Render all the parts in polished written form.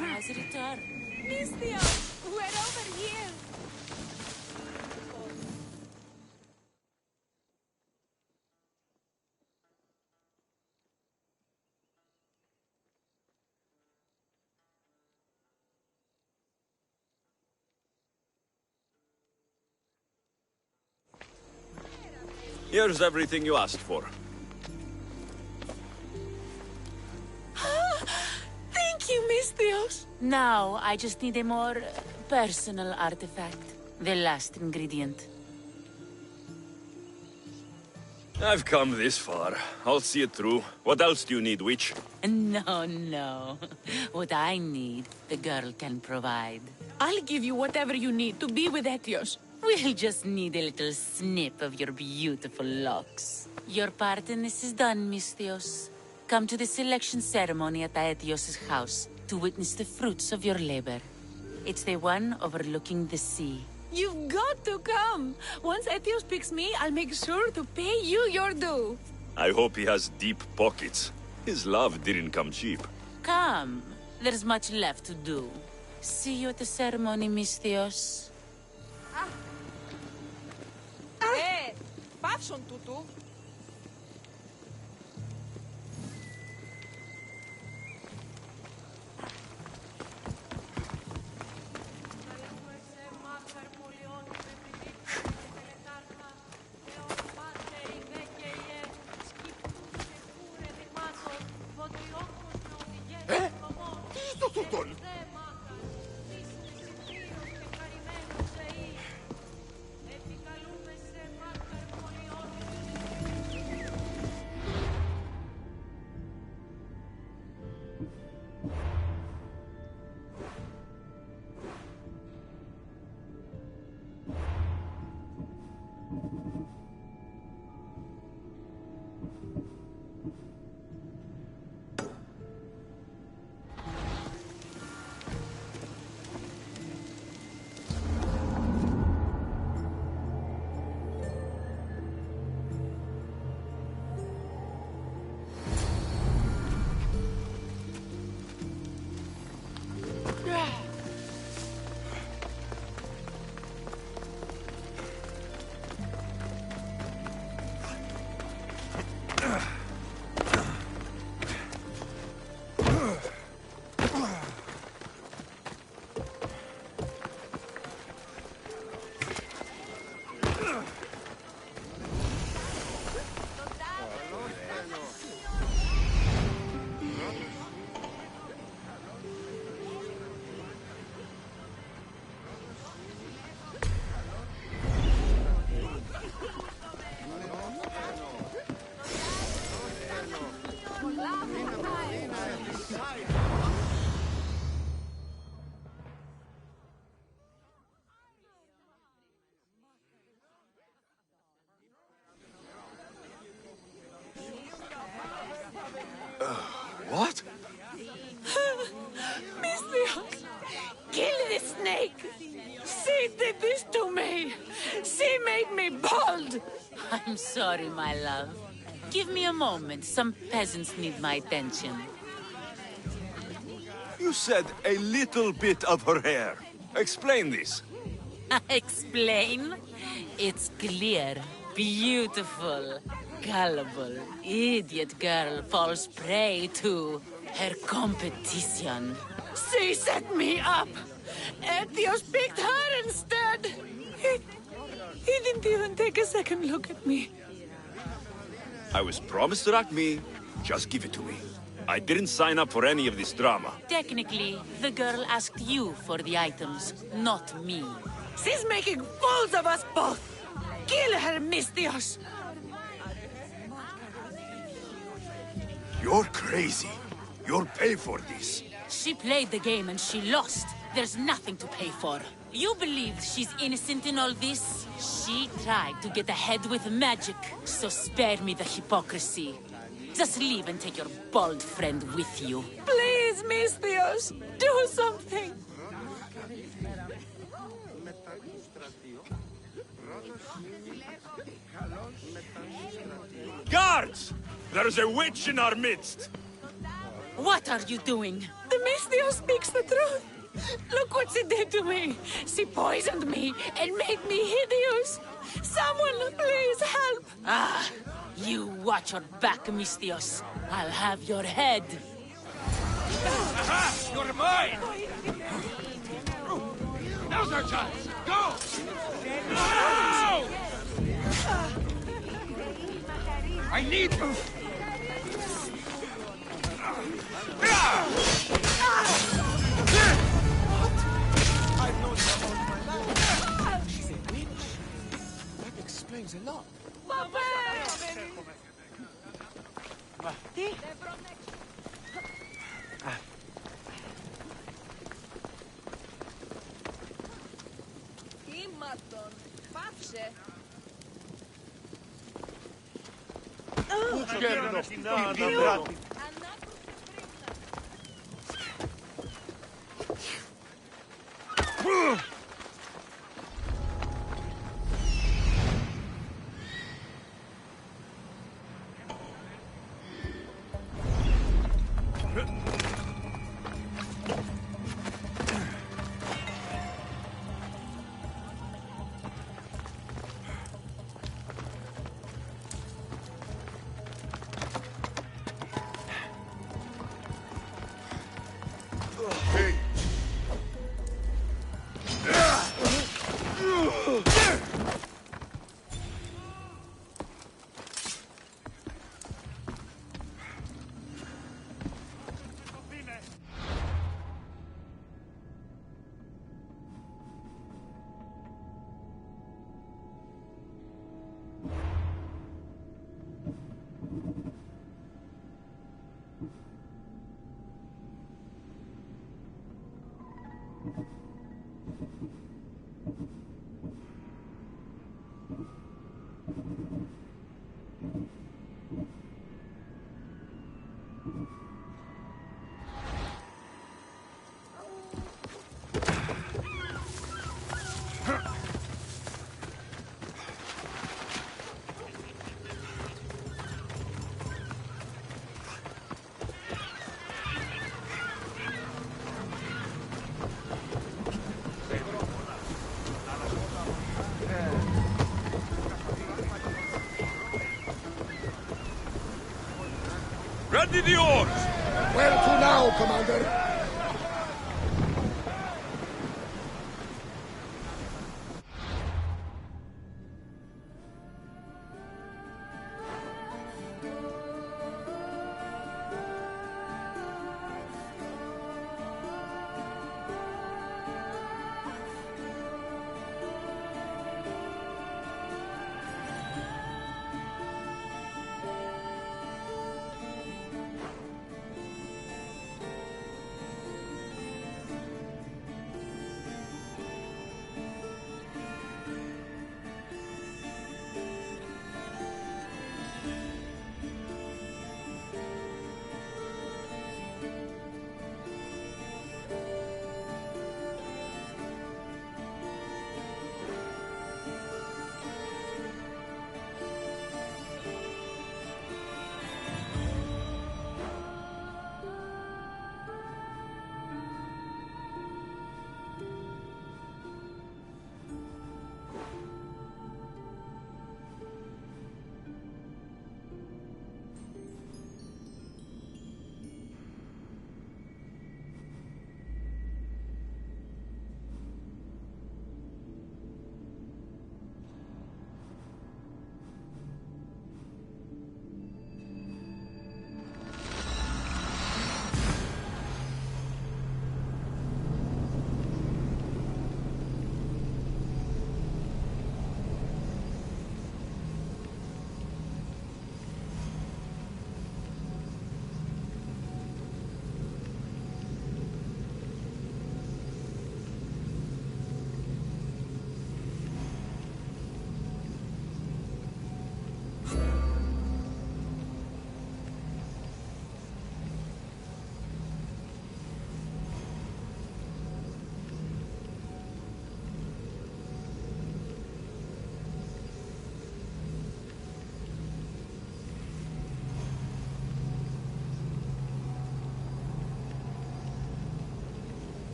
has returned. Mistio, we're over here. Here's everything you asked for. Thank you, Mistios. Now, I just need a more personal artifact. The last ingredient. I've come this far. I'll see it through. What else do you need, witch? No, no. What I need, the girl can provide. I'll give you whatever you need to be with Etios. We'll just need a little snip of your beautiful locks. Your part in this is done, Mistios. Come to the selection ceremony at Aetios' house to witness the fruits of your labor. It's the one overlooking the sea. You've got to come. Once Etios picks me, I'll make sure to pay you your due. I hope he has deep pockets. His love didn't come cheap. Come. There's much left to do. See you at the ceremony, Mistios. Πάψον τούτου. Τι είναι το τούτον? What? Mistios, kill this snake. She did this to me. She made me bald. I'm sorry, my love. Give me a moment. Some peasants need my attention. You said a little bit of her hair. Explain this. Explain? It's clear, beautiful, gullible, idiot girl falls prey to her competition. She set me up. Etios picked her instead. He didn't even take a second look at me. I was promised to rock me. Just give it to me. I didn't sign up for any of this drama. Technically, the girl asked you for the items, not me. She's making fools of us both. Kill her, Mistios. You're crazy. You'll pay for this. She played the game and she lost. There's nothing to pay for. You believe she's innocent in all this? She tried to get ahead with magic, so spare me the hypocrisy. Just leave and take your bald friend with you. Please, Mistios, do something. Guards! There's a witch in our midst! What are you doing? The Misthios speaks the truth. Look what she did to me. She poisoned me and made me hideous. Someone please help. Ah, you watch your back, Misthios. I'll have your head. Aha! You're mine! Now's our chance! Go! No! I need... I've known her all my life. She's a witch. That explains a lot. Κύματον, πάψε. Hey! Ready the oars! Where to now, Commander?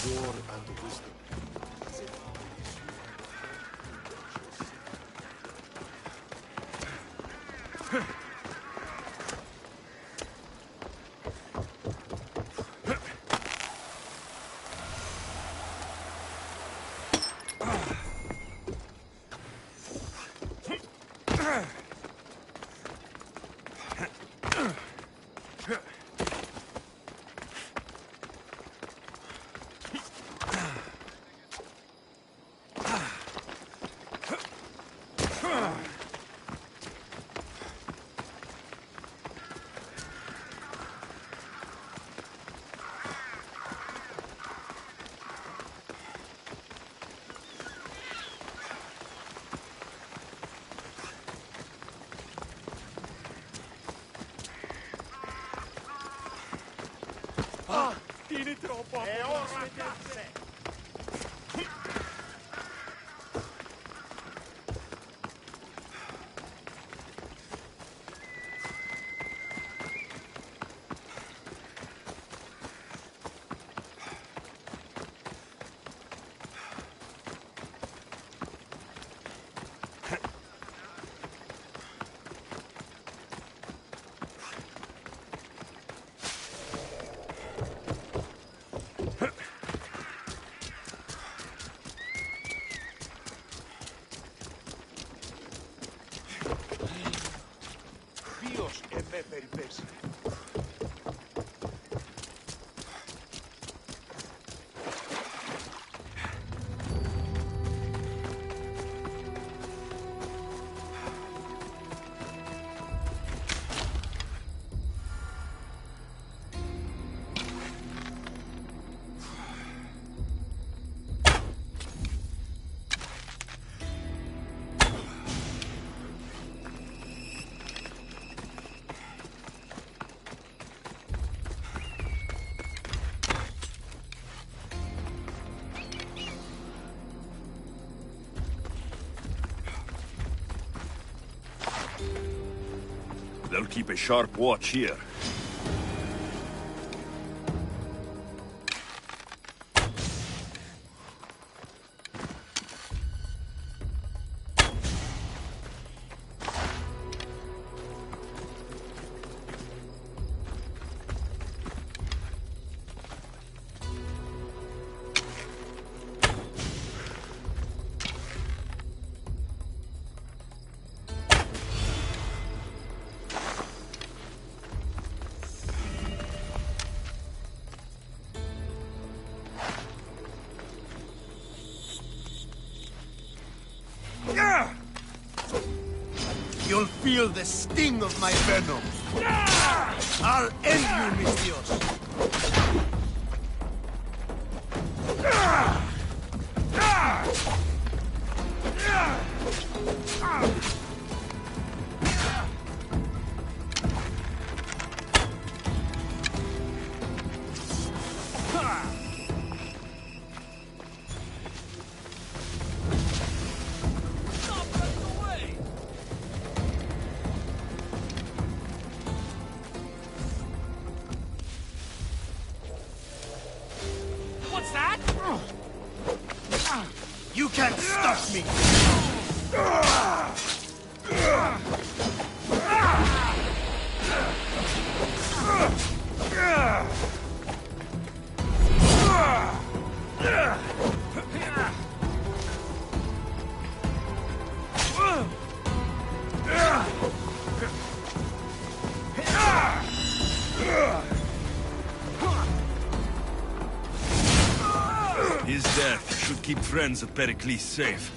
war and wisdom. Ποιος εμέ περιπέσει. They'll keep a sharp watch here. You'll feel the sting of my venom. I'll end you, Mistios. You can't stop me! His death should keep friends of Pericles safe.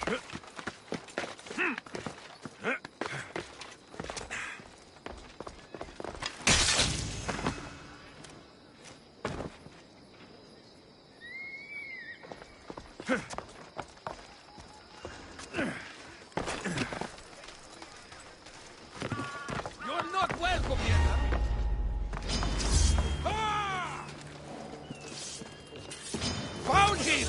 You're not welcome here. Ah! Found him!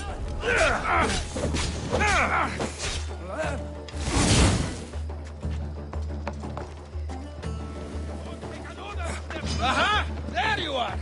Aha! There you are!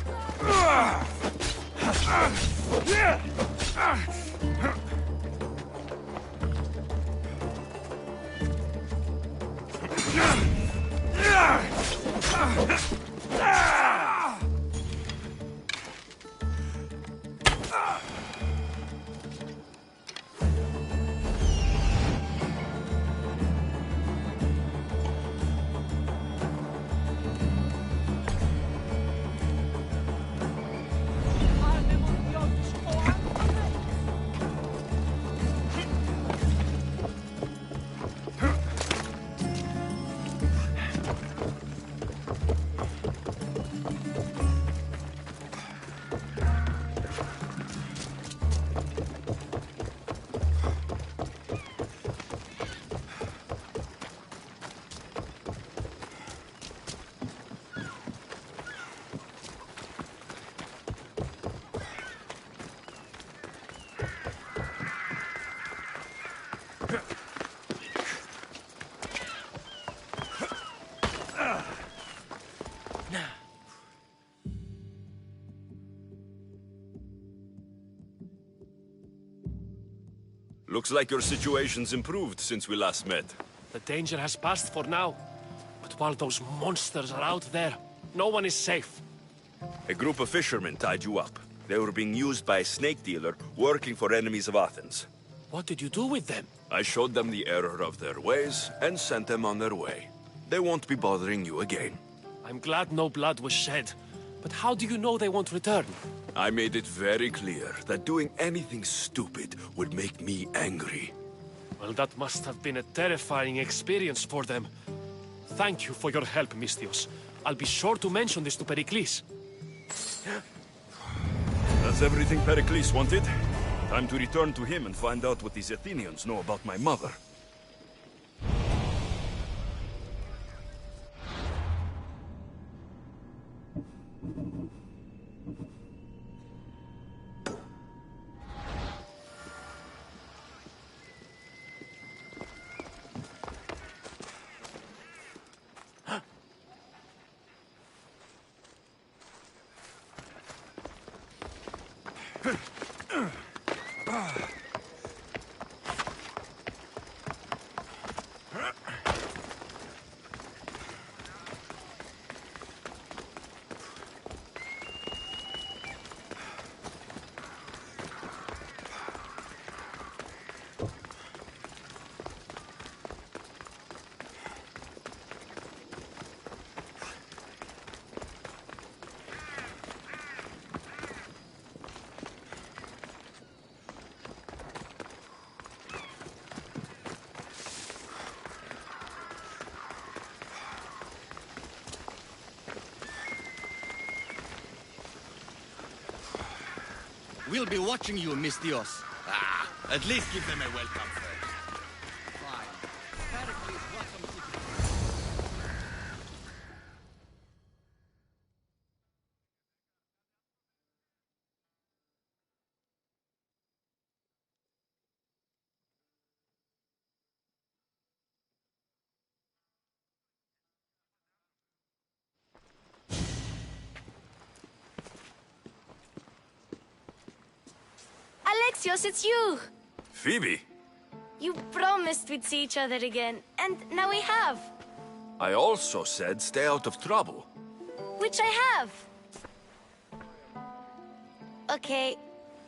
Looks like your situation's improved since we last met. The danger has passed for now. But while those monsters are out there, no one is safe. A group of fishermen tied you up. They were being used by a snake dealer working for enemies of Athens. What did you do with them? I showed them the error of their ways and sent them on their way. They won't be bothering you again. I'm glad no blood was shed. But how do you know they won't return? I made it very clear that doing anything stupid would make me angry. Well, that must have been a terrifying experience for them. Thank you for your help, Misthios. I'll be sure to mention this to Pericles. That's everything Pericles wanted. Time to return to him and find out what these Athenians know about my mother. We'll be watching you, Misthios. At least give them a welcome first. Fine. Pericles, welcome to Alexios, it's you! Phoebe! You promised we'd see each other again, and now we have. I also said stay out of trouble. Which I have. Okay,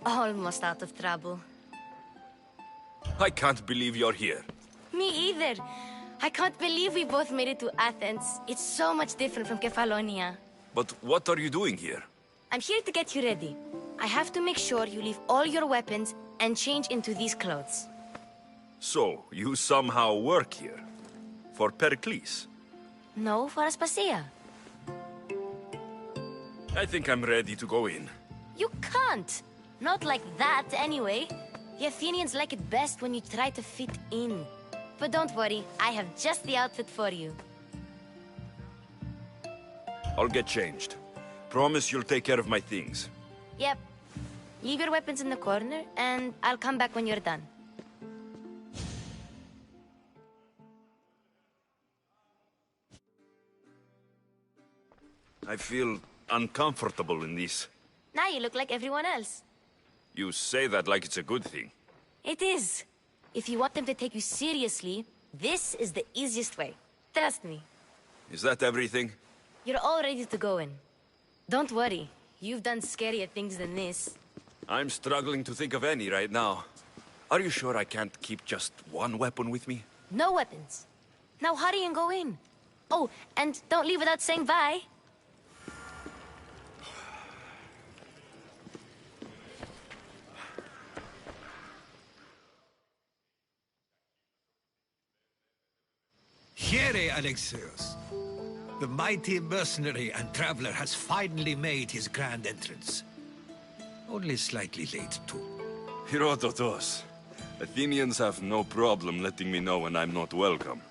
almost out of trouble. I can't believe you're here. Me either. I can't believe we both made it to Athens. It's so much different from Kefalonia. But what are you doing here? I'm here to get you ready. I have to make sure you leave all your weapons and change into these clothes. So, you somehow work here? For Pericles? No, for Aspasia. I think I'm ready to go in. You can't. Not like that, anyway. The Athenians like it best when you try to fit in. But don't worry, I have just the outfit for you. I'll get changed. Promise you'll take care of my things. Yep. Leave your weapons in the corner, and I'll come back when you're done. I feel uncomfortable in this. Now you look like everyone else. You say that like it's a good thing. It is. If you want them to take you seriously, this is the easiest way. Trust me. Is that everything? You're all ready to go in. Don't worry. You've done scarier things than this. I'm struggling to think of any right now. Are you sure I can't keep just one weapon with me? No weapons. Now hurry and go in. Oh, and don't leave without saying bye. Here, Alexios. The mighty mercenary and traveler has finally made his grand entrance. Only slightly late, too. Herodotos. Athenians have no problem letting me know when I'm not welcome.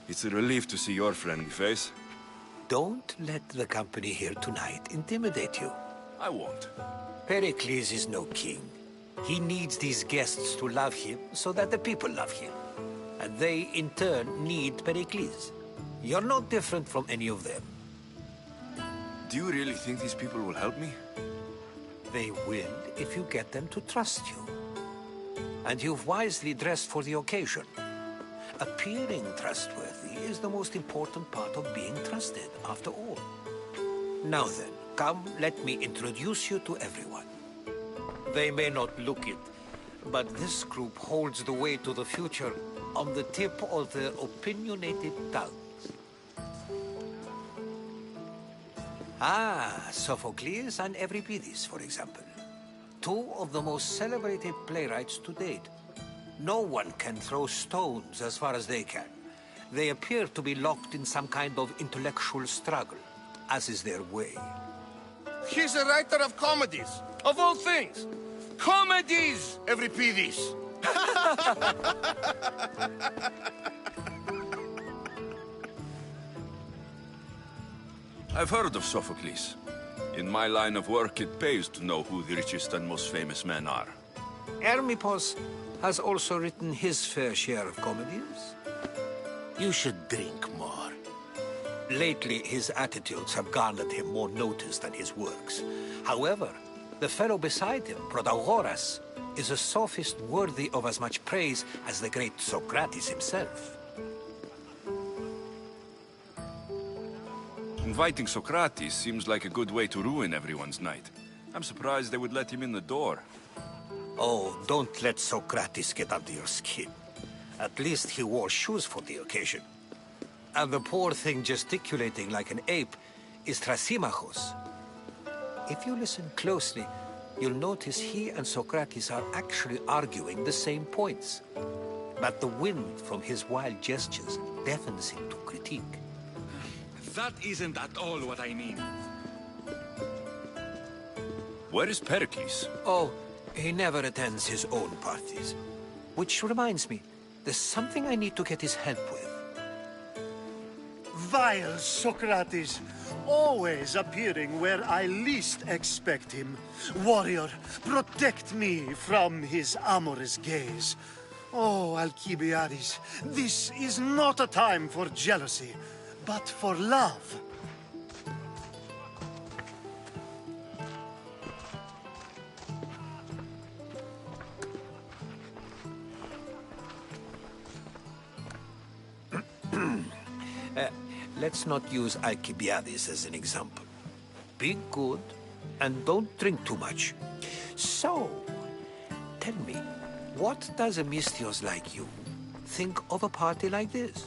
It's a relief to see your friendly face. Don't let the company here tonight intimidate you. I won't. Pericles is no king. He needs these guests to love him so that the people love him. And they, in turn, need Pericles. You're no different from any of them. Do you really think these people will help me? They will if you get them to trust you. And you've wisely dressed for the occasion. Appearing trustworthy is the most important part of being trusted, after all. Now then, come, let me introduce you to everyone. They may not look it, but this group holds the way to the future on the tip of their opinionated tongues. Ah, Sophocles and Euripides, for example. Two of the most celebrated playwrights to date. No one can throw stones as far as they can. They appear to be locked in some kind of intellectual struggle, as is their way. He's a writer of comedies, of all things. Comedies, Euripides. I've heard of Sophocles. In my line of work, it pays to know who the richest and most famous men are. Hermippos has also written his fair share of comedies. You should drink more. Lately, his attitudes have garnered him more notice than his works. However, the fellow beside him, Protagoras, is a sophist worthy of as much praise as the great Socrates himself. Inviting Socrates seems like a good way to ruin everyone's night. I'm surprised they would let him in the door. Oh, don't let Socrates get under your skin. At least he wore shoes for the occasion. And the poor thing gesticulating like an ape is Thrasymachos. If you listen closely, you'll notice he and Socrates are actually arguing the same points. But the wind from his wild gestures deafens him to critique. That isn't at all what I mean. Where is Pericles? Oh, he never attends his own parties. Which reminds me, there's something I need to get his help with. Vile Socrates, always appearing where I least expect him. Warrior, protect me from his amorous gaze. Oh, Alcibiades, this is not a time for jealousy, but for love. Let's not use Alcibiades as an example. Be good, and don't drink too much. So, tell me, what does a Misthios like you think of a party like this?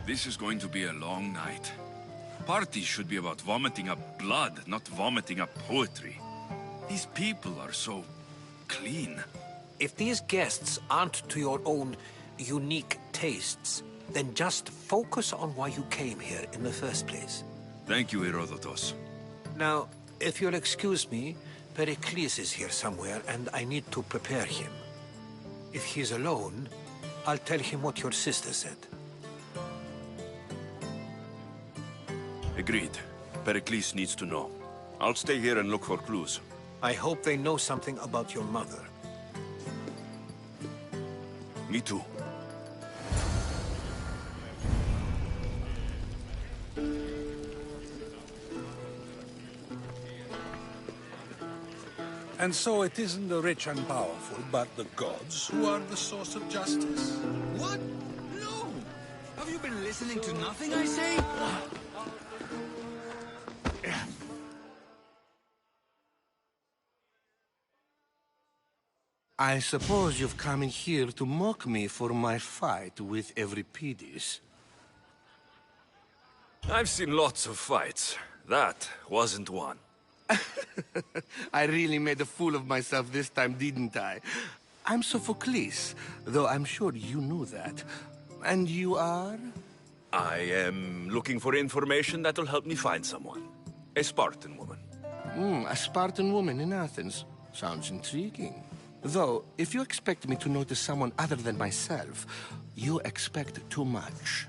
This is going to be a long night. Parties should be about vomiting up blood, not vomiting up poetry. These These people are so clean. If these guests aren't to your own unique tastes, then just focus on why you came here in the first place. Thank you, Herodotus. Now, if you'll excuse me, Pericles is here somewhere, and I need to prepare him. If he's alone, I'll tell him what your sister said. Agreed. Pericles needs to know. I'll stay here and look for clues. I hope they know something about your mother. Me too. And so it isn't the rich and powerful, but the gods who are the source of justice? What? No! Have you been listening to nothing I say? I suppose you've come in here to mock me for my fight with Euripides. I've seen lots of fights. That wasn't one. I really made a fool of myself this time, didn't I? I'm Sophocles, though I'm sure you knew that. And you are? I am looking for information that'll help me find someone. A Spartan woman. A Spartan woman in Athens. Sounds intriguing. Though, if you expect me to notice someone other than myself, you expect too much.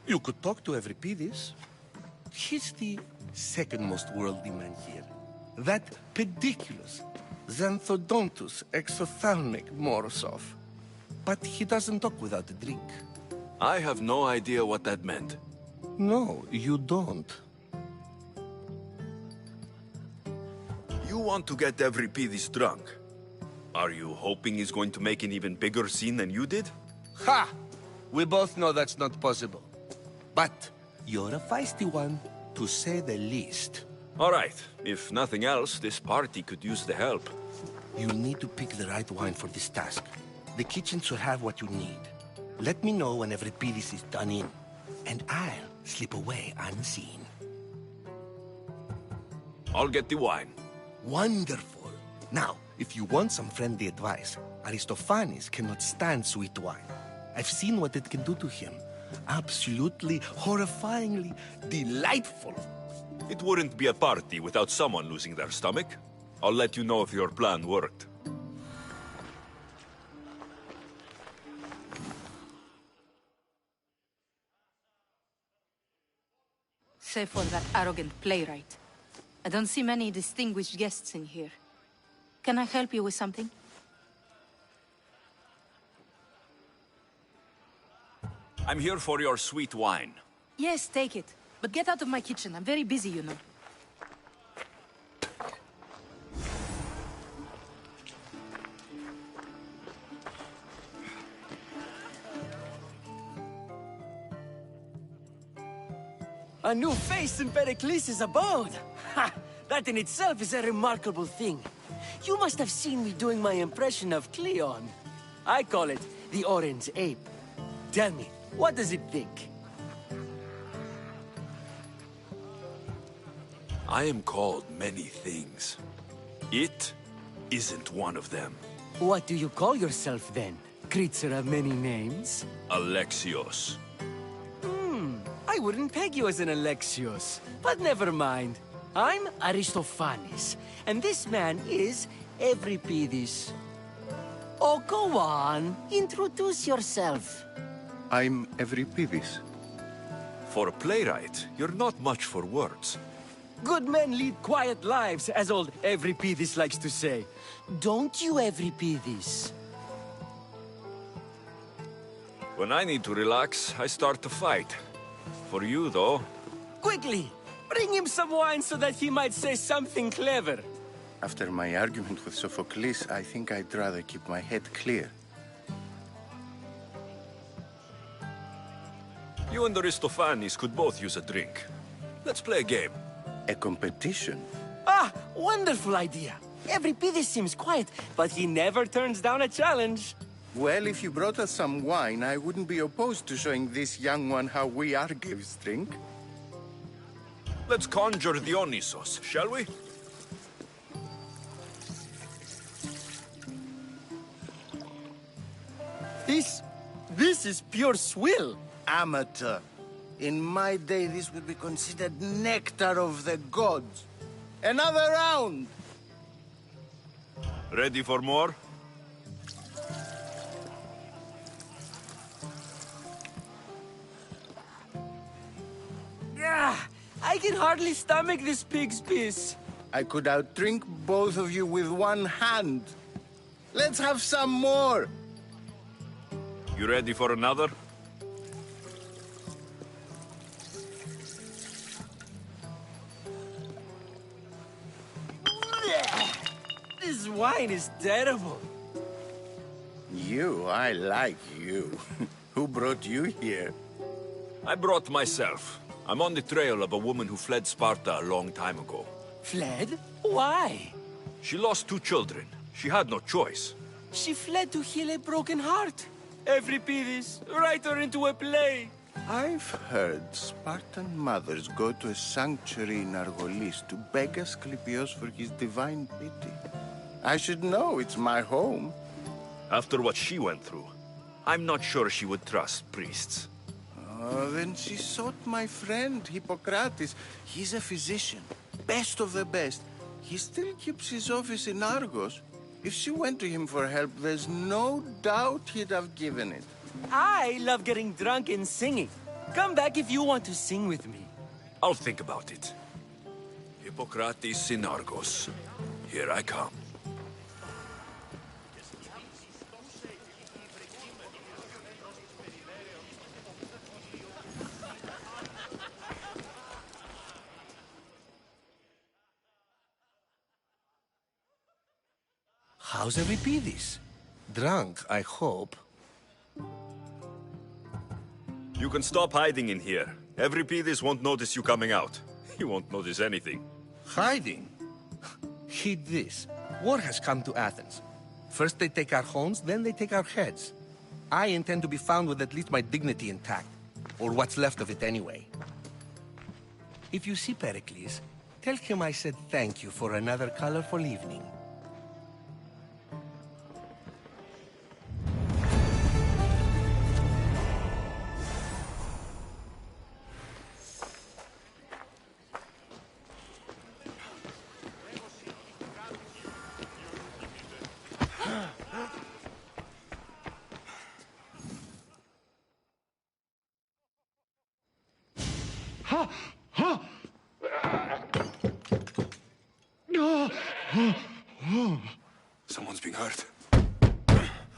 You could talk to Euripides. He's the second most worldly man here. That pediculous, xanthodontus, exophthalmic Morosov. But he doesn't talk without a drink. I have no idea what that meant. No, you don't. You want to get Euripides drunk. Are you hoping he's going to make an even bigger scene than you did? Ha! We both know that's not possible. But you're a feisty one, to say the least. All right. If nothing else, this party could use the help. You'll need to pick the right wine for this task. The kitchen should have what you need. Let me know when Euripides is done in, and I'll slip away unseen. I'll get the wine. Wonderful. Now, if you want some friendly advice, Aristophanes cannot stand sweet wine. I've seen what it can do to him. Absolutely, horrifyingly delightful. It wouldn't be a party without someone losing their stomach. I'll let you know if your plan worked. Save for that arrogant playwright. I don't see many distinguished guests in here. Can I help you with something? I'm here for your sweet wine. Yes, take it. But get out of my kitchen. I'm very busy, you know. A new face in Pericles' abode! Ha! That in itself is a remarkable thing. You must have seen me doing my impression of Cleon. I call it the Orange Ape. Tell me, what does it think? I am called many things. It isn't one of them. What do you call yourself then? Creature of many names? Alexios. I wouldn't peg you as an Alexios, but never mind. I'm Aristophanes, and this man is Euripides. Oh, go on. Introduce yourself. I'm Euripides. For a playwright, you're not much for words. Good men lead quiet lives, as old Euripides likes to say. Don't you, Euripides? When I need to relax, I start to fight. For you, though... Quickly! Bring him some wine so that he might say something clever. After my argument with Sophocles, I think I'd rather keep my head clear. You and Aristophanes could both use a drink. Let's play a game. A competition? Ah, wonderful idea. Euripides seems quiet, but he never turns down a challenge. Well, if you brought us some wine, I wouldn't be opposed to showing this young one how we Argives drink. Let's conjure Dionysos, shall we? This is pure swill. Amateur. In my day, this would be considered nectar of the gods. Another round! Ready for more? I can hardly stomach this pig's piss. I could outdrink both of you with one hand. Let's have some more. You ready for another? This wine is terrible. I like you. Who brought you here? I brought myself. I'm on the trail of a woman who fled Sparta a long time ago. Fled? Why? She lost 2 children. She had no choice. She fled to heal a broken heart. Euripides, write her into a play. I've heard Spartan mothers go to a sanctuary in Argolis to beg Asclepios for his divine pity. I should know, it's my home. After what she went through, I'm not sure she would trust priests. Oh, then she sought my friend, Hippocrates. He's a physician, best of the best. He still keeps his office in Argos. If she went to him for help, there's no doubt he'd have given it. I love getting drunk and singing. Come back if you want to sing with me. I'll think about it. Hippocrates in Argos. Here I come. How's Euripides? Drunk, I hope. You can stop hiding in here. Euripides won't notice you coming out. He won't notice anything. Hiding? Heed this. War has come to Athens. First they take our homes, then they take our heads. I intend to be found with at least my dignity intact. Or what's left of it anyway. If you see Pericles, tell him I said thank you for another colorful evening. Someone's being hurt.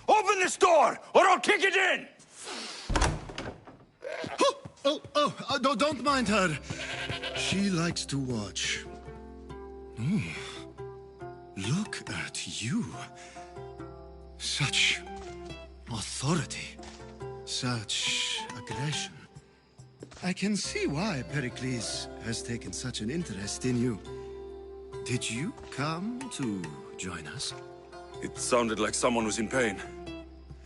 Open this door, or I'll kick it in! Don't mind her. She likes to watch. Look at you. Such authority. Such aggression. I can see why Pericles has taken such an interest in you. Did you come to join us? It sounded like someone was in pain.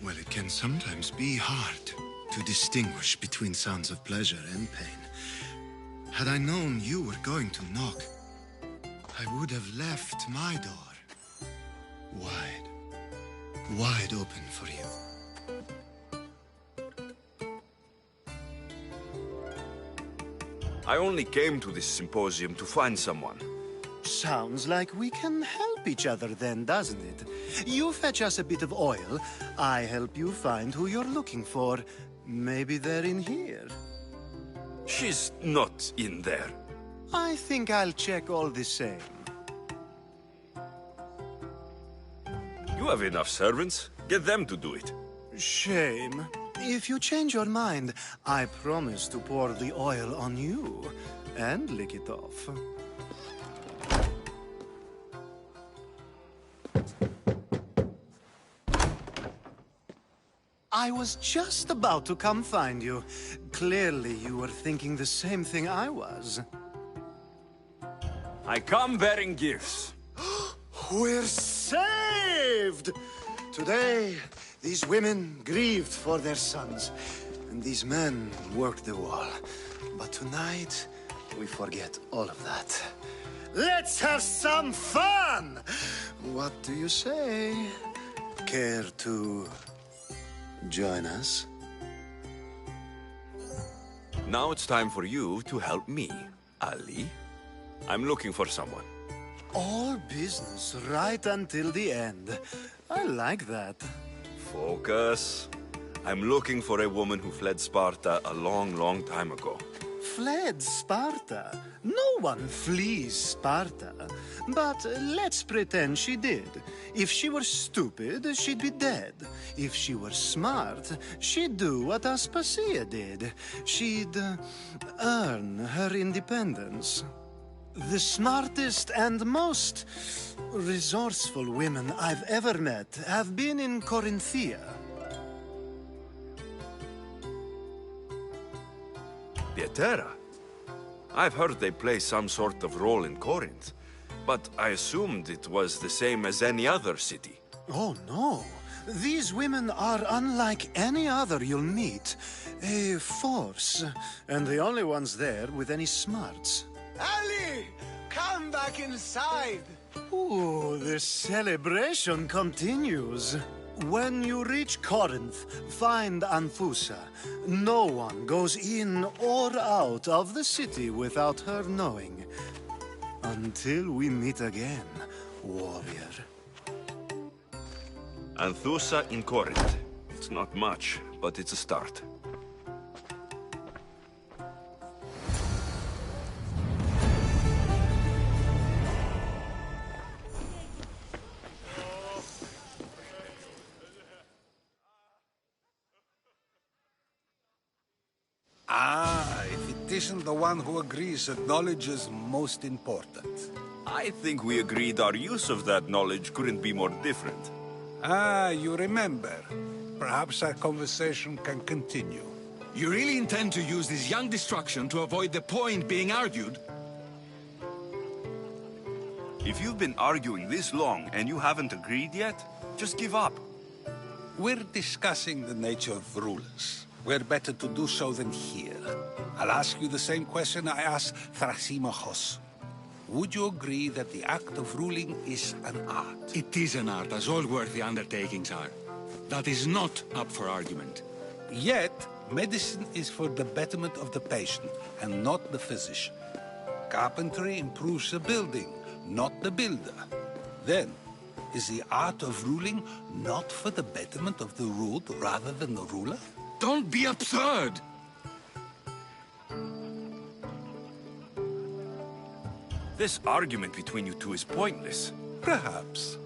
Well, it can sometimes be hard to distinguish between sounds of pleasure and pain. Had I known you were going to knock, I would have left my door wide open for you. I only came to this symposium to find someone. Sounds like we can help each other then, doesn't it? You fetch us a bit of oil, I help you find who you're looking for. Maybe they're in here. She's not in there. I think I'll check all the same. You have enough servants. Get them to do it. Shame. If you change your mind, I promise to pour the oil on you and lick it off. I was just about to come find you. Clearly, you were thinking the same thing I was. I come bearing gifts. We're saved! Today, these women grieved for their sons, and these men worked the wall. But tonight, we forget all of that. Let's have some fun! What do you say? Care to join us? Now it's time for you to help me, Ali. I'm looking for someone. All business right until the end. I like that. Focus. I'm looking for a woman who fled Sparta a long, long time ago. Fled Sparta? No one flees Sparta. But let's pretend she did. If she were stupid, she'd be dead. If she were smart, she'd do what Aspasia did. She'd earn her independence. The smartest and most resourceful women I've ever met have been in Corinthia. Pietera? I've heard they play some sort of role in Corinth, but I assumed it was the same as any other city. Oh, no. These women are unlike any other you'll meet. A force, and the only ones there with any smarts. Ali! Come back inside! Ooh, the celebration continues. When you reach Corinth, find Anthusa. No one goes in or out of the city without her knowing. Until we meet again, warrior. Anthusa in Corinth. It's not much, but it's a start. Ah, if it isn't the one who agrees that knowledge is most important. I think we agreed our use of that knowledge couldn't be more different. Ah, you remember. Perhaps our conversation can continue. You really intend to use this young destruction to avoid the point being argued? If you've been arguing this long and you haven't agreed yet, just give up. We're discussing the nature of rulers. Where better to do so than here? I'll ask you the same question I asked Thrasimachos. Would you agree that the act of ruling is an art? It is an art, as all worthy undertakings are. That is not up for argument. Yet, medicine is for the betterment of the patient, and not the physician. Carpentry improves the building, not the builder. Then, is the art of ruling not for the betterment of the ruled rather than the ruler? Don't be absurd! This argument between you two is pointless. Perhaps.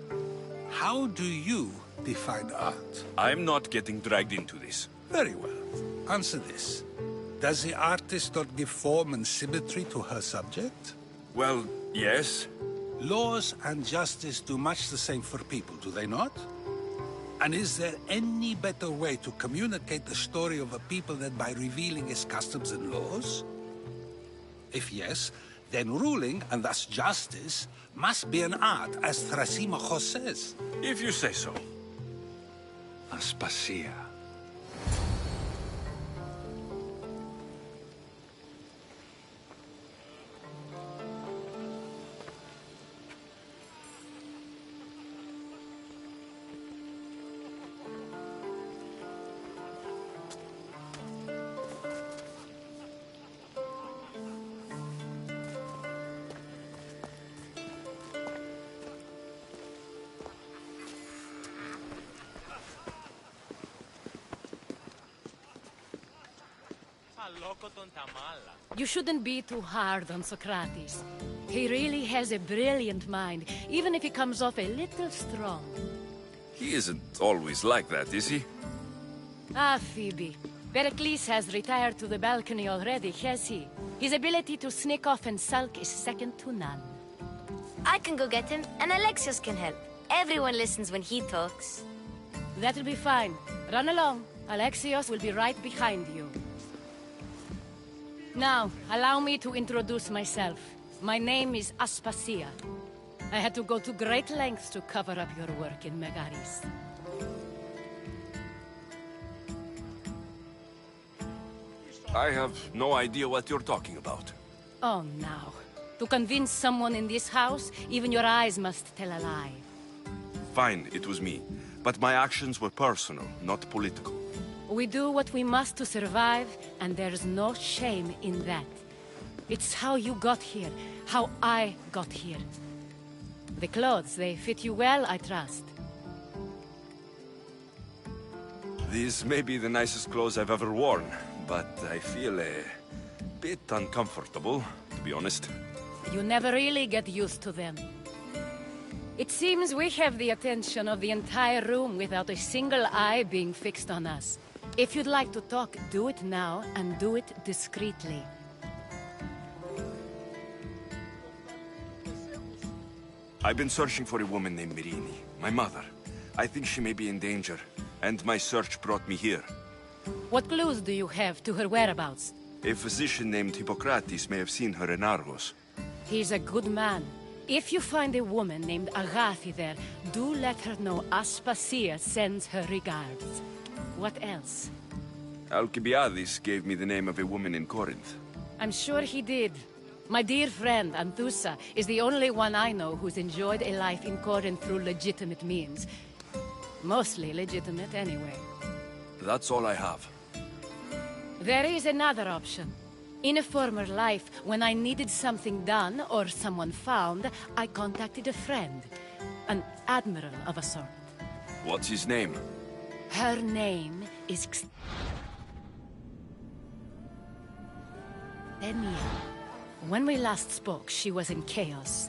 How do you define art? I'm not getting dragged into this. Very well. Answer this. Does the artist not give form and symmetry to her subject? Well, yes. Laws and justice do much the same for people, do they not? And is there any better way to communicate the story of a people than by revealing its customs and laws? If yes, then ruling, and thus justice, must be an art, as Thrasimachos says. If you say so. Aspasia. You shouldn't be too hard on Socrates. He really has a brilliant mind, even if he comes off a little strong. He isn't always like that, is he? Ah, Phoebe. Pericles has retired to the balcony already, has he? His ability to sneak off and sulk is second to none. I can go get him, and Alexios can help. Everyone listens when he talks. That'll be fine. Run along. Alexios will be right behind you. Now, allow me to introduce myself. My name is Aspasia. I had to go to great lengths to cover up your work in Megaris. I have no idea what you're talking about. Oh, now. To convince someone in this house, even your eyes must tell a lie. Fine, it was me. But my actions were personal, not political. We do what we must to survive, and there's no shame in that. It's how you got here, how I got here. The clothes, they fit you well, I trust. These may be the nicest clothes I've ever worn, but I feel a bit uncomfortable, to be honest. You never really get used to them. It seems we have the attention of the entire room without a single eye being fixed on us. If you'd like to talk, do it now, and do it discreetly. I've been searching for a woman named Mirini, my mother. I think she may be in danger, and my search brought me here. What clues do you have to her whereabouts? A physician named Hippocrates may have seen her in Argos. He's a good man. If you find a woman named Agathi there, do let her know Aspasia sends her regards. What else? Alcibiades gave me the name of a woman in Corinth. I'm sure he did. My dear friend, Anthusa, is the only one I know who's enjoyed a life in Corinth through legitimate means. Mostly legitimate, anyway. That's all I have. There is another option. In a former life, when I needed something done or someone found, I contacted a friend. An admiral of a sort. What's his name? Her name is Xenia. When we last spoke, she was in chaos.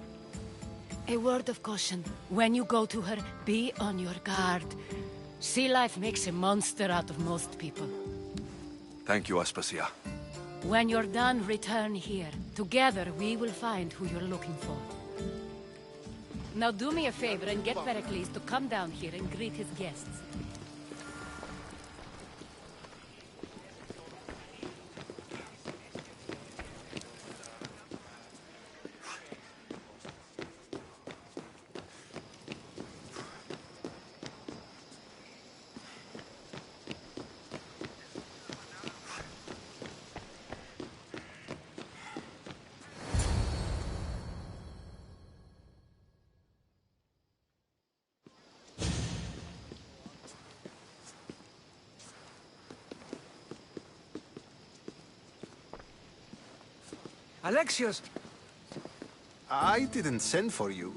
A word of caution. When you go to her, be on your guard. Sea life makes a monster out of most people. Thank you, Aspasia. When you're done, return here. Together, we will find who you're looking for. Now do me a favor and get Pericles to come down here and greet his guests. Alexios! I didn't send for you.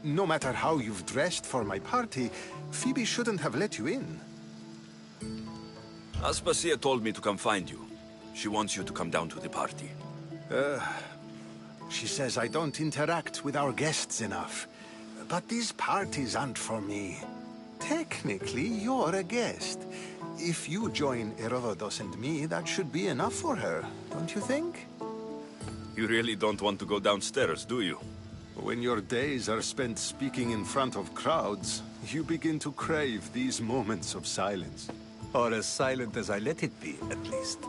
No matter how you've dressed for my party, Phoebe shouldn't have let you in. Aspasia told me to come find you. She wants you to come down to the party. She says I don't interact with our guests enough. But these parties aren't for me. Technically, you're a guest. If you join Herodotus and me, that should be enough for her, don't you think? You really don't want to go downstairs, do you? When your days are spent speaking in front of crowds, you begin to crave these moments of silence. Or as silent as I let it be, at least.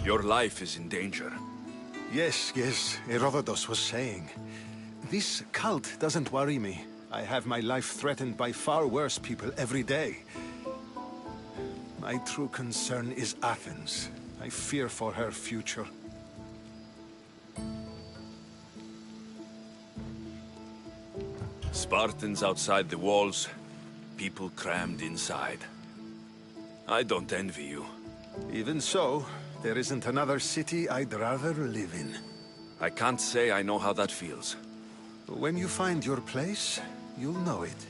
Your life is in danger. Yes, Herodotus was saying. This cult doesn't worry me. I have my life threatened by far worse people every day. My true concern is Athens. I fear for her future. Spartans outside the walls, people crammed inside. I don't envy you. Even so, there isn't another city I'd rather live in. I can't say I know how that feels. When you find your place, you'll know it.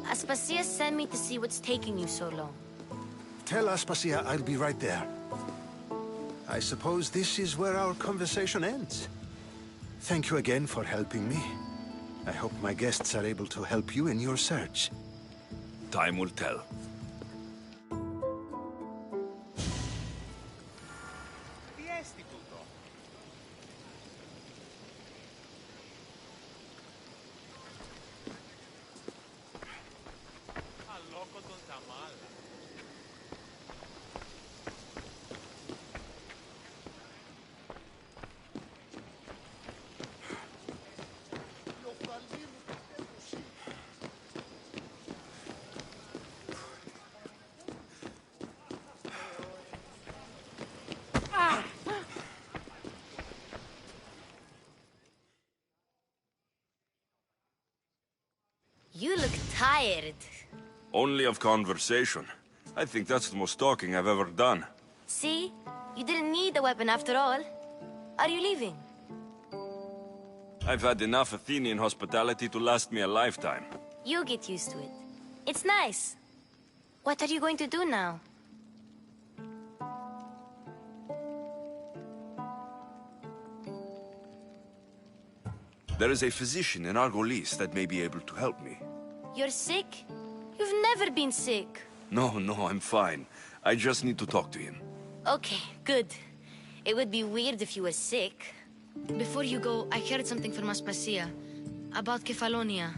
Aspasia sent me to see what's taking you so long. Tell Aspasia I'll be right there. I suppose this is where our conversation ends. Thank you again for helping me. I hope my guests are able to help you in your search. Time will tell. You look tired. Only of conversation. I think that's the most talking I've ever done. See? You didn't need the weapon after all. Are you leaving? I've had enough Athenian hospitality to last me a lifetime. You get used to it. It's nice. What are you going to do now? There is a physician in Argolis that may be able to help me. You're sick? You've never been sick. No, I'm fine. I just need to talk to him. Okay, good. It would be weird if you were sick. Before you go, I heard something from Aspasia about Kefalonia.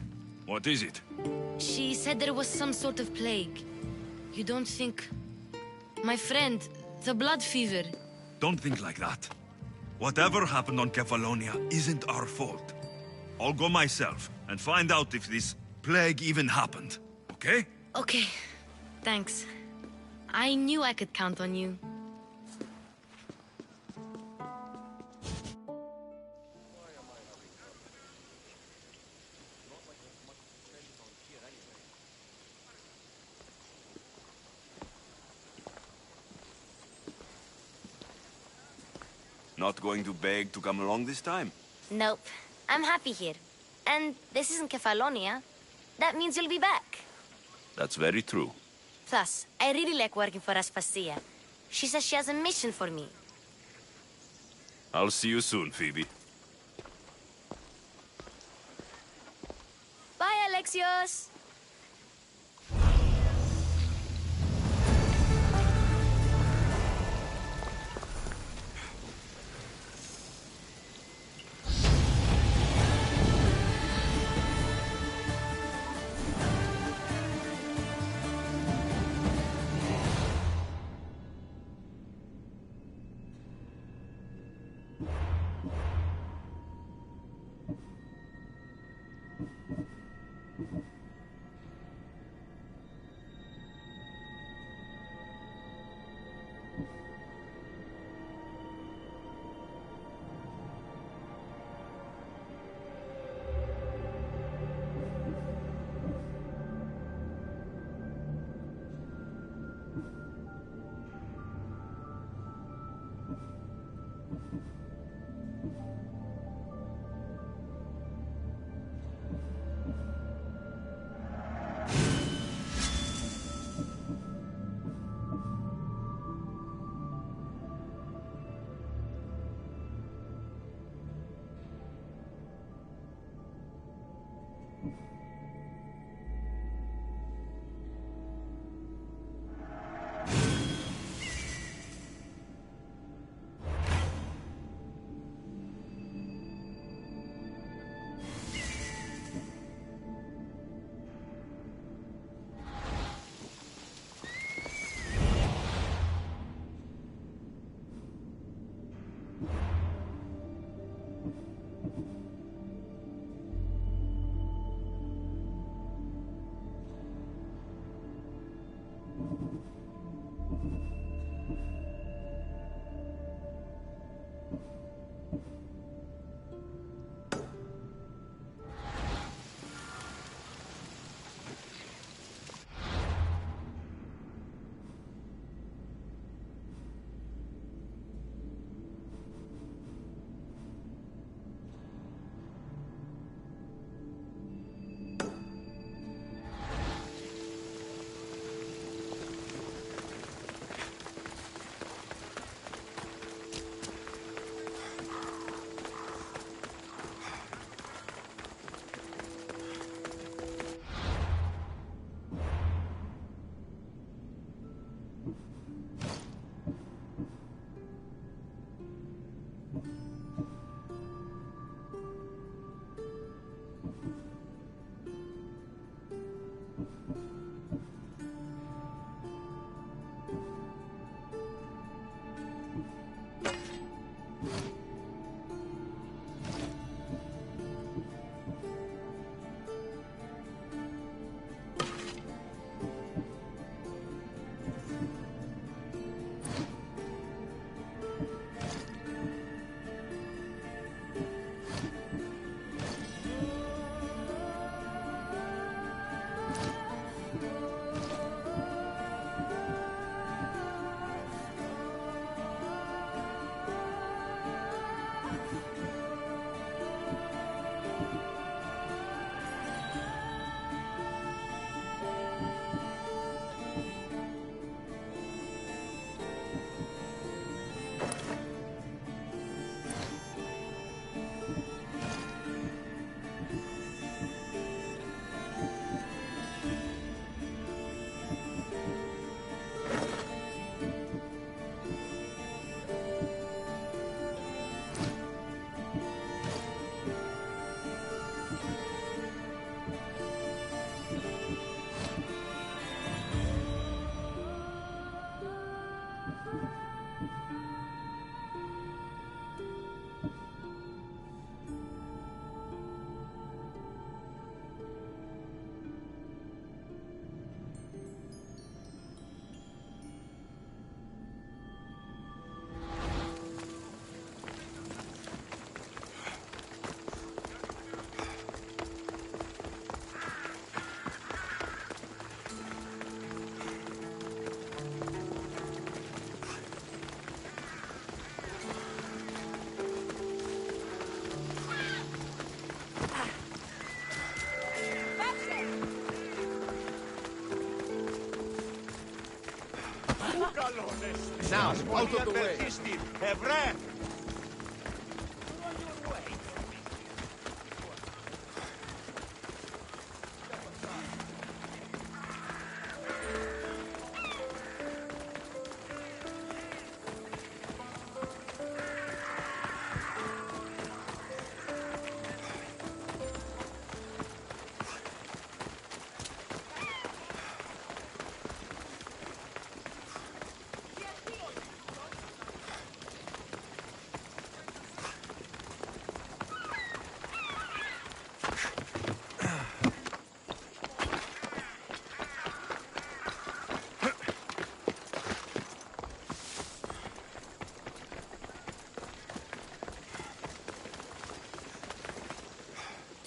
What is it? She said there was some sort of plague. You don't think... My friend, the blood fever. Don't think like that. Whatever happened on Kefalonia isn't our fault. I'll go myself and find out if this plague even happened, okay? Okay, thanks. I knew I could count on you. Not going to beg to come along this time? Nope. I'm happy here. And this isn't Kefalonia. That means you'll be back. That's very true. Plus, I really like working for Aspasia. She says she has a mission for me. I'll see you soon, Phoebe. Bye, Alexios! Now, out of the way.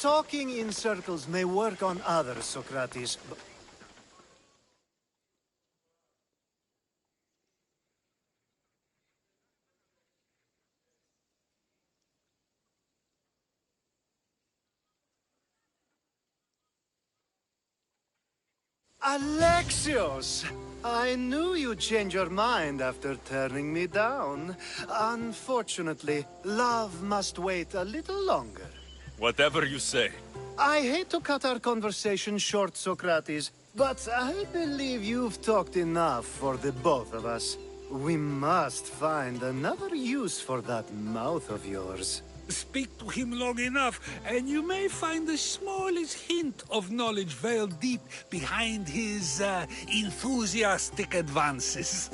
Talking in circles may work on others, Socrates, but... Alexios! I knew you'd change your mind after turning me down. Unfortunately, love must wait a little longer. Whatever you say. I hate to cut our conversation short, Socrates, but I believe you've talked enough for the both of us. We must find another use for that mouth of yours. Speak to him long enough, and you may find the smallest hint of knowledge veiled deep behind his enthusiastic advances.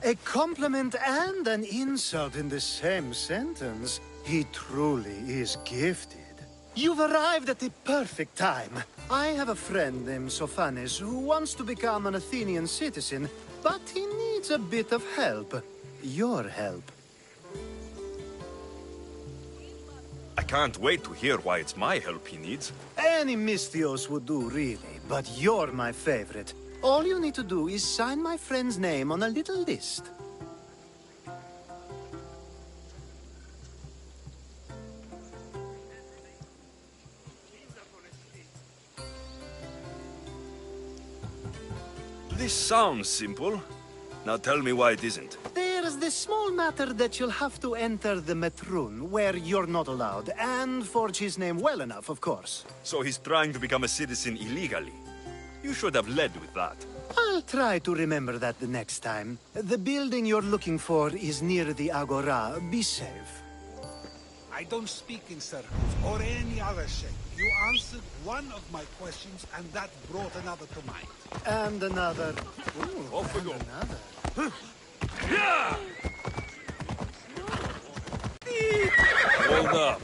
A compliment and an insult in the same sentence. He truly is gifted. You've arrived at the perfect time. I have a friend named Sophanes who wants to become an Athenian citizen, but he needs a bit of help. Your help. I can't wait to hear why it's my help he needs. Any Misthios would do, really, but you're my favorite. All you need to do is sign my friend's name on a little list. This sounds simple. Now tell me why it isn't. There's the small matter that you'll have to enter the Metroon, where you're not allowed, and forge his name well enough, of course. So he's trying to become a citizen illegally. You should have led with that. I'll try to remember that the next time. The building you're looking for is near the Agora. Be safe. I don't speak in circles or any other shape. You answered one of my questions, and that brought another to mind. And another. Ooh, off we go. Another. Hold up.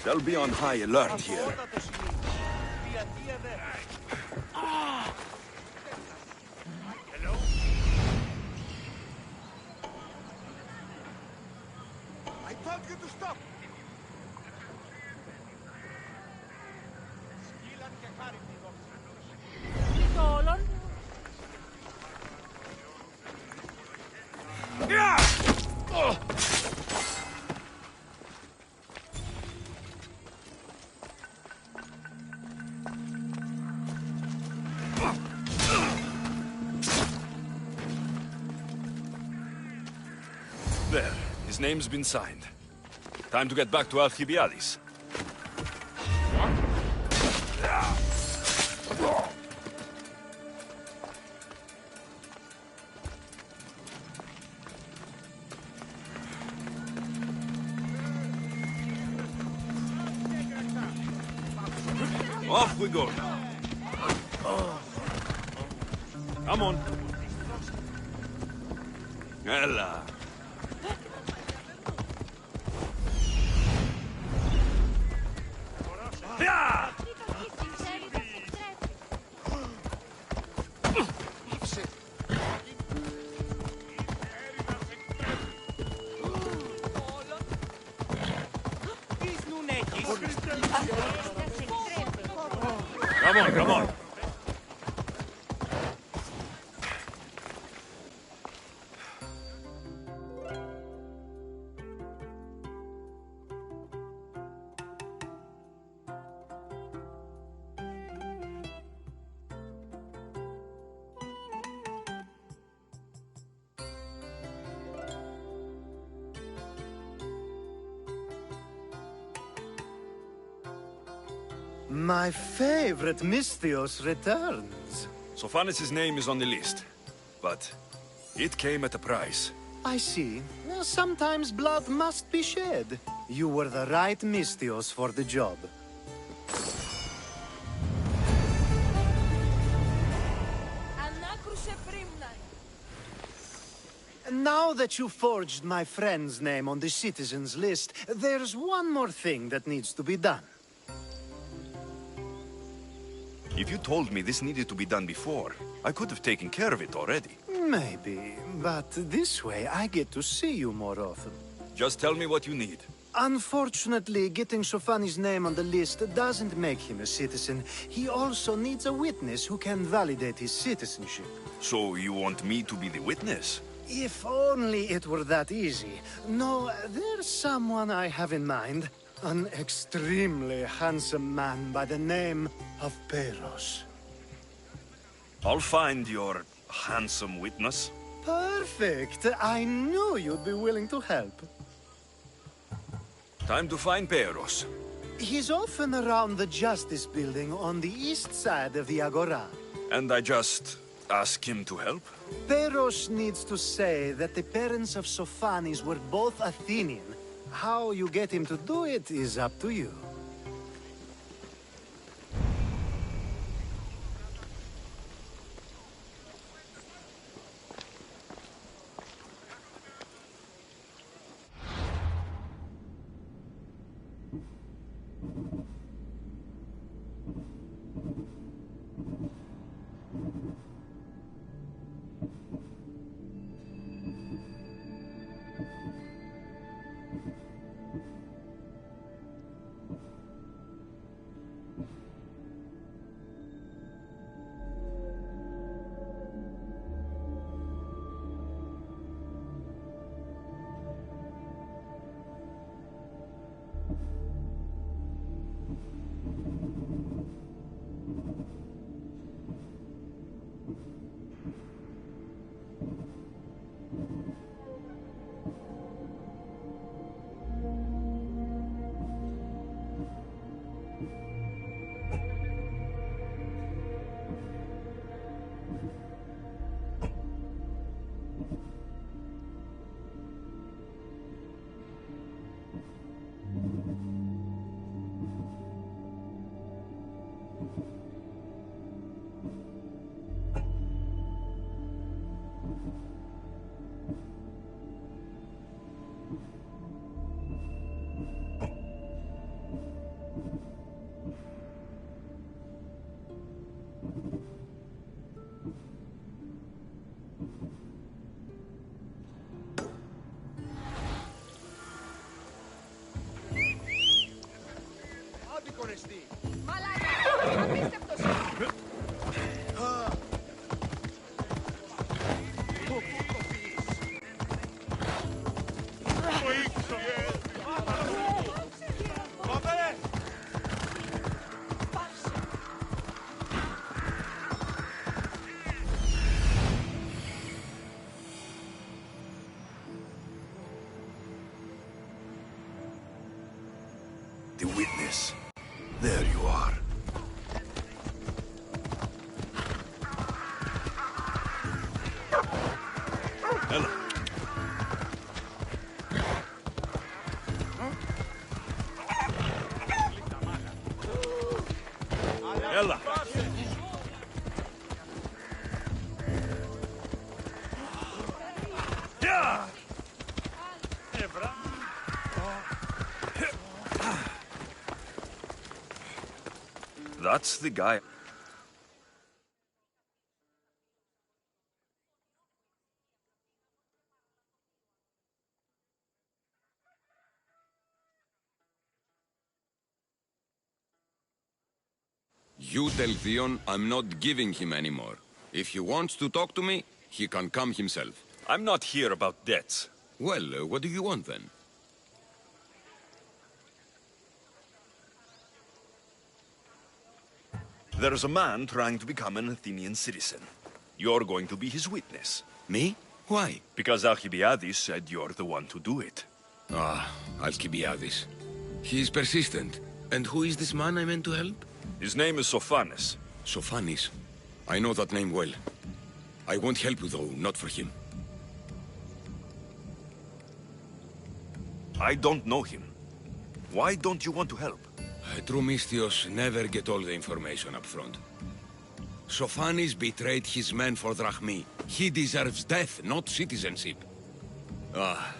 They'll be on high alert here. I told you to stop! There, his name's been signed. Time to get back to Alcibiades. Off we go now. Come on. Ella. Yeah! Come on, come on. My favorite Misthios returns. Sophanis' name is on the list, but it came at a price. I see. Sometimes blood must be shed. You were the right Misthios for the job. Now that you forged my friend's name on the citizens list, there's one more thing that needs to be done. If you told me this needed to be done before, I could have taken care of it already. Maybe, but this way I get to see you more often. Just tell me what you need. Unfortunately, getting Sofani's name on the list doesn't make him a citizen. He also needs a witness who can validate his citizenship. So you want me to be the witness? If only it were that easy. No, there's someone I have in mind. An extremely handsome man by the name of Peros. I'll find your handsome witness. Perfect. I knew you'd be willing to help. Time to find Peros. He's often around the Justice Building on the east side of the Agora. And I just ask him to help? Peros needs to say that the parents of Sophanis were both Athenian. How you get him to do it is up to you. The witness. There you are. Hello. Ella! Yeah! That's the guy. You tell Theon I'm not giving him anymore. If he wants to talk to me, he can come himself. I'm not here about debts. Well, what do you want then? There's a man trying to become an Athenian citizen. You're going to be his witness. Me? Why? Because Alcibiades said you're the one to do it. Ah, Alcibiades. He's persistent. And who is this man I meant to help? His name is Sophanes. Sophanes? I know that name well. I won't help you though, not for him. I don't know him. Why don't you want to help? True Misthios never get all the information up front. Sophanes betrayed his men for Drachmi. He deserves death, not citizenship. Ah,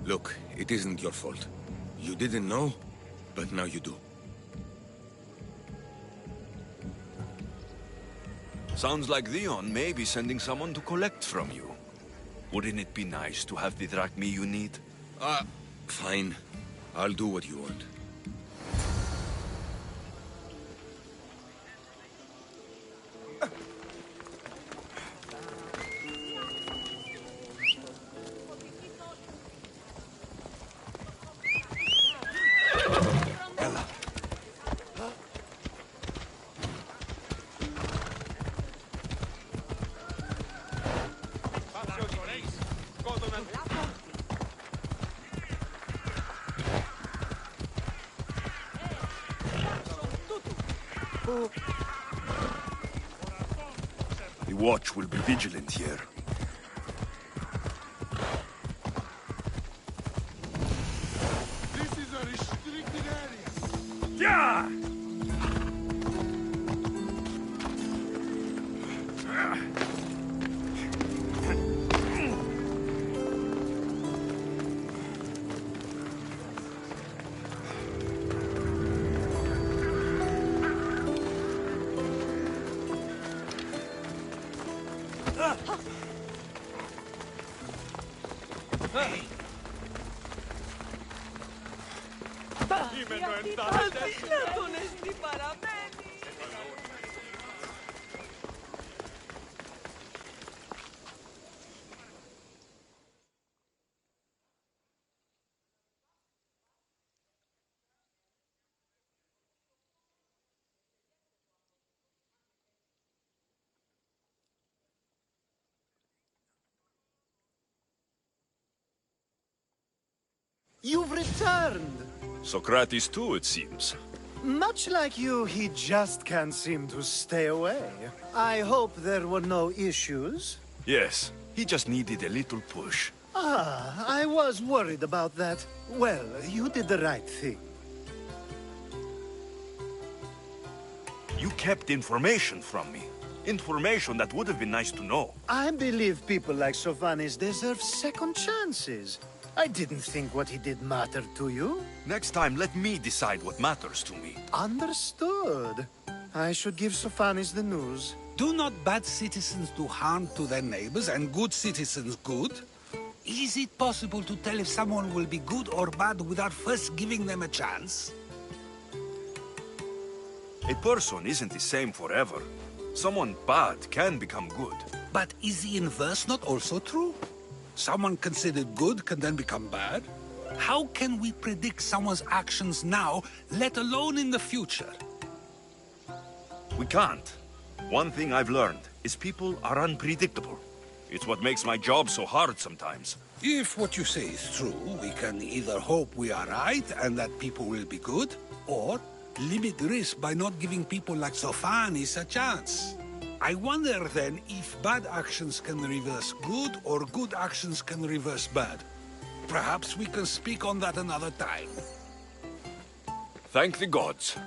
look, it isn't your fault. You didn't know, but now you do. Sounds like Theon may be sending someone to collect from you. Wouldn't it be nice to have the drachmi you need? Fine. I'll do what you want. The watch will be vigilant here. This is a restricted area. Yeah! You've returned! Socrates too, it seems. Much like you, he just can't seem to stay away. I hope there were no issues. Yes, he just needed a little push. Ah, I was worried about that. Well, you did the right thing. You kept information from me. Information that would have been nice to know. I believe people like Sophanes deserve second chances. I didn't think what he did mattered to you. Next time, let me decide what matters to me. Understood. I should give Sophanes the news. Do not bad citizens do harm to their neighbors and good citizens good? Is it possible to tell if someone will be good or bad without first giving them a chance? A person isn't the same forever. Someone bad can become good. But is the inverse not also true? Someone considered good can then become bad? How can we predict someone's actions now, let alone in the future? We can't. One thing I've learned is people are unpredictable. It's what makes my job so hard sometimes. If what you say is true, we can either hope we are right and that people will be good, or limit risk by not giving people like Sophanes a chance. I wonder then if bad actions can reverse good or good actions can reverse bad. Perhaps we can speak on that another time. Thank the gods.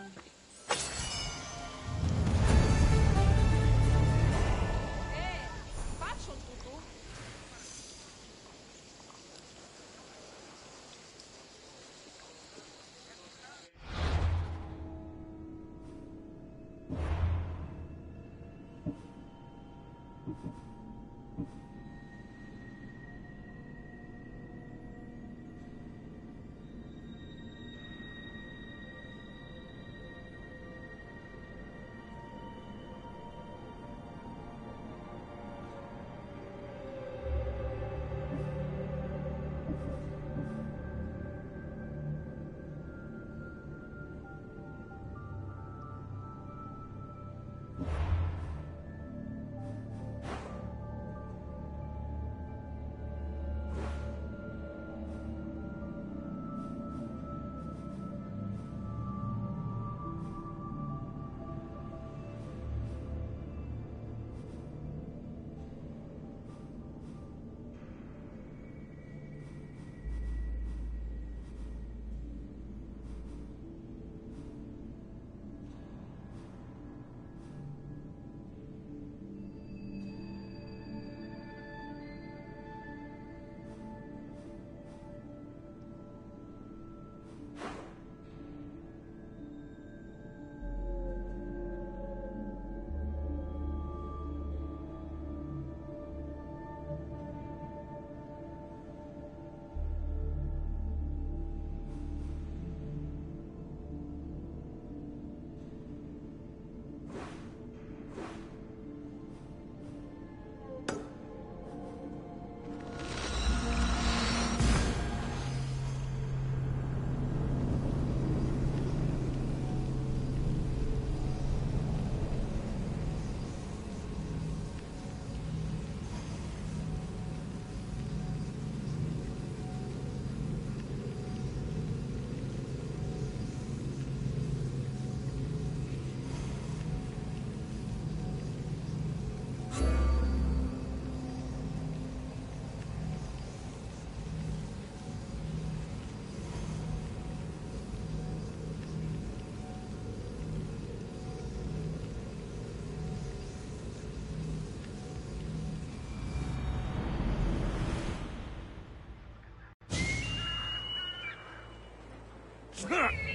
Goddess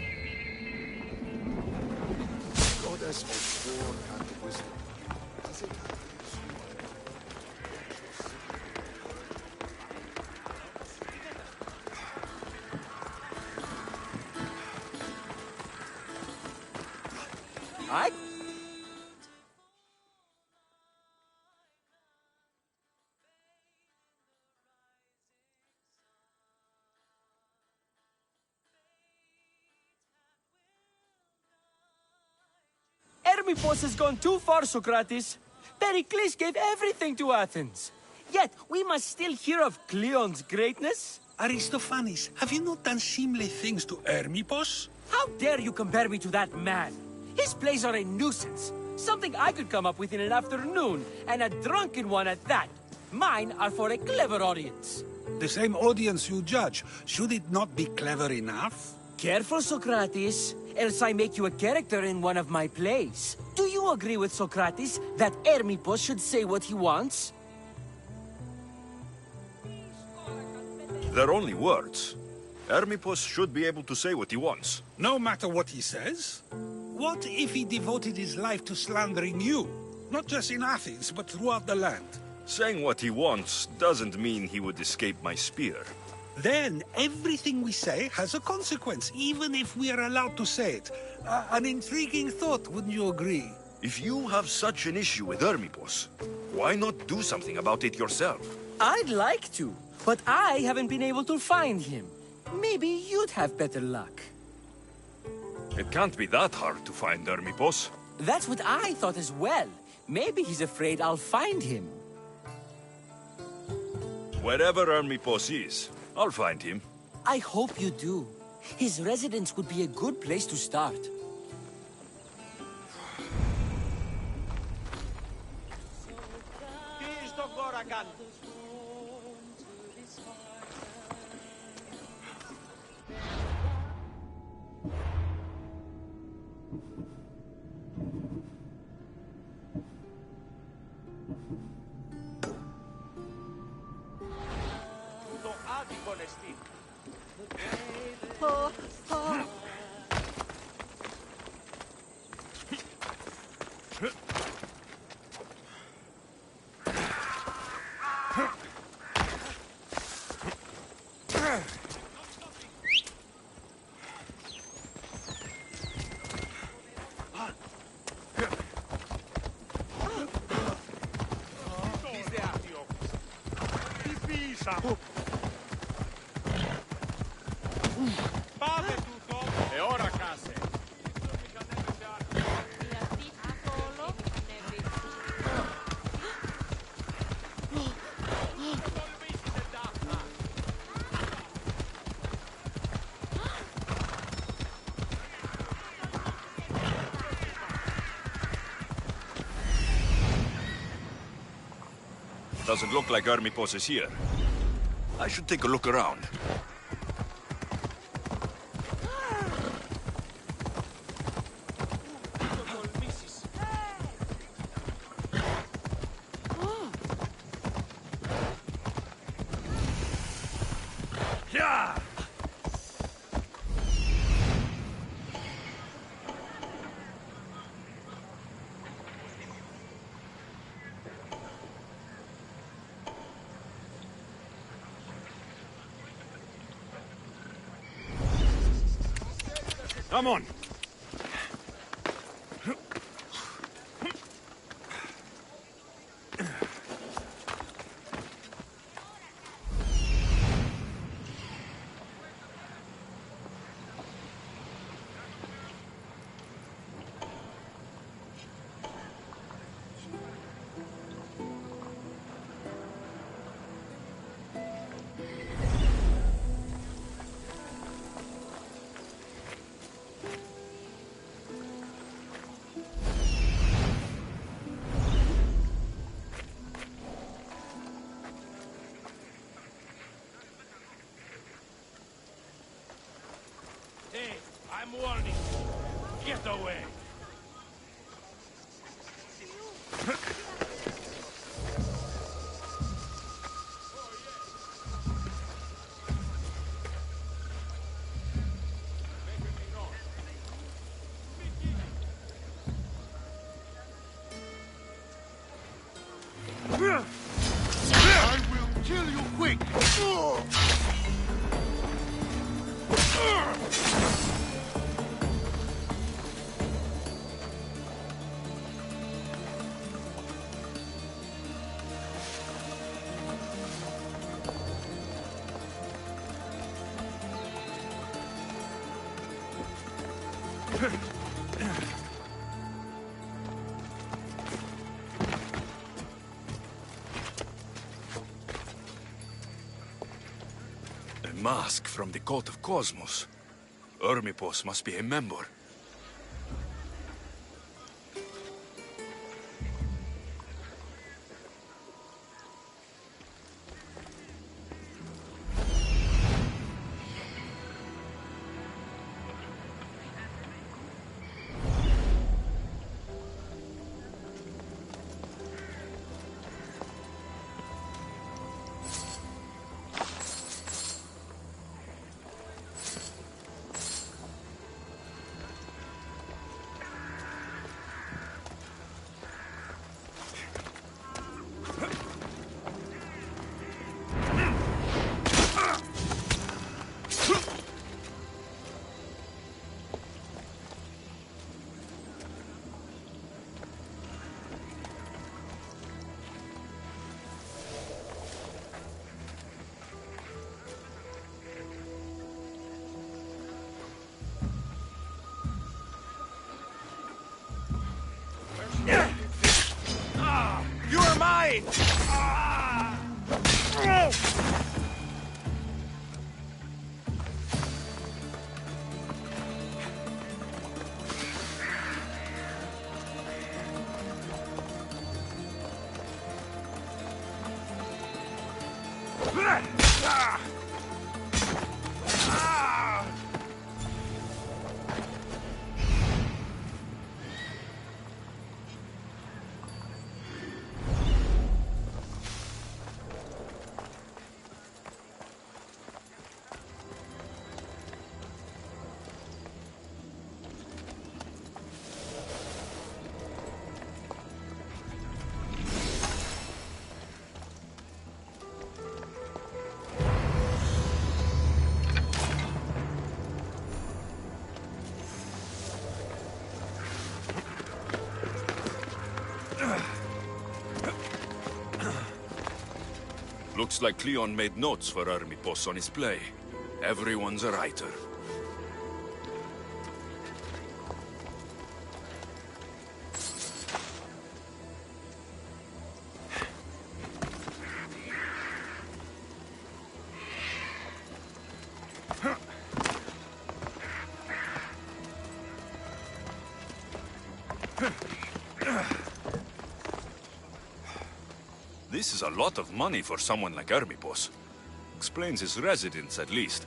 of war and wisdom. Does it Hermippos has gone too far, Socrates. Pericles gave everything to Athens. Yet, we must still hear of Cleon's greatness. Aristophanes, have you not done seemly things to Hermippos? How dare you compare me to that man? His plays are a nuisance. Something I could come up with in an afternoon, and a drunken one at that. Mine are for a clever audience. The same audience you judge. Should it not be clever enough? Careful, Socrates, else I make you a character in one of my plays. Do you agree with Socrates that Hermippos should say what he wants? They're only words. Hermippos should be able to say what he wants. No matter what he says? What if he devoted his life to slandering you? Not just in Athens, but throughout the land. Saying what he wants doesn't mean he would escape my spear. Then everything we say has a consequence, even if we are allowed to say it. An intriguing thought, wouldn't you agree? If you have such an issue with Hermippos, why not do something about it yourself? I'd like to, but I haven't been able to find him. Maybe you'd have better luck. It can't be that hard to find Hermippos. That's what I thought as well. Maybe he's afraid I'll find him. Wherever Hermippos is, I'll find him. I hope you do. His residence would be a good place to start. Doesn't look like Hermippos is here. I should take a look around. Come on. Hey, I'm warning you. Get away. A mask from the Cult of Cosmos. Ermipos must be a member. You are mine! Looks like Cleon made notes for Ermipos on his play. Everyone's a writer. This is a lot of money for someone like Ermipos. Explains his residence, at least.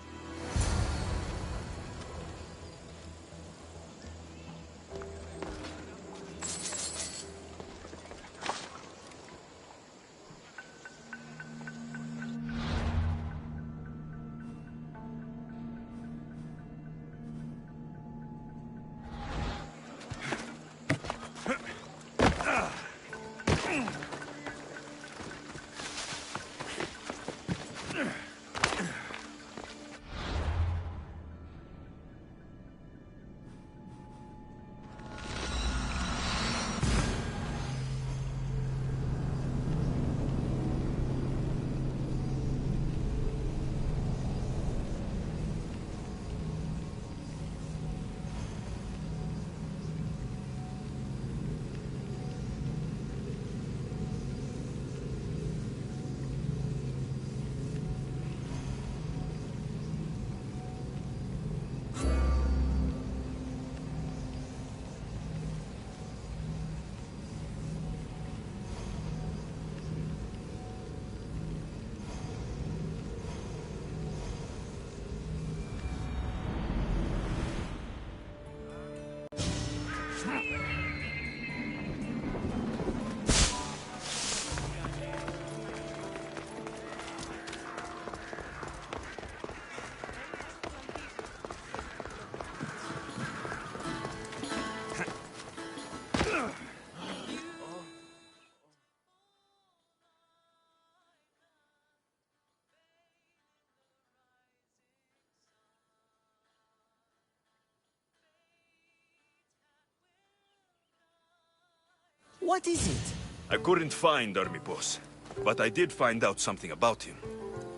What is it? I couldn't find Ermipos, but I did find out something about him.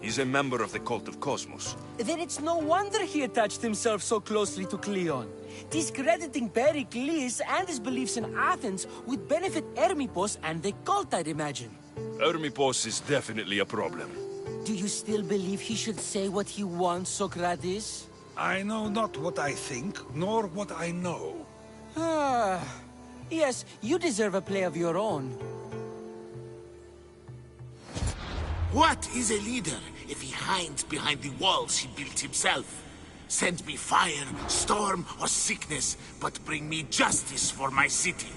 He's a member of the cult of Cosmos. Then it's no wonder he attached himself so closely to Cleon. Discrediting Pericles and his beliefs in Athens would benefit Hermippos and the cult, I'd imagine. Hermippos is definitely a problem. Do you still believe he should say what he wants, Socrates? I know not what I think, nor what I know. Ah, yes, you deserve a play of your own. What is a leader if he hides behind the walls he built himself? Send me fire, storm, or sickness, but bring me justice for my city.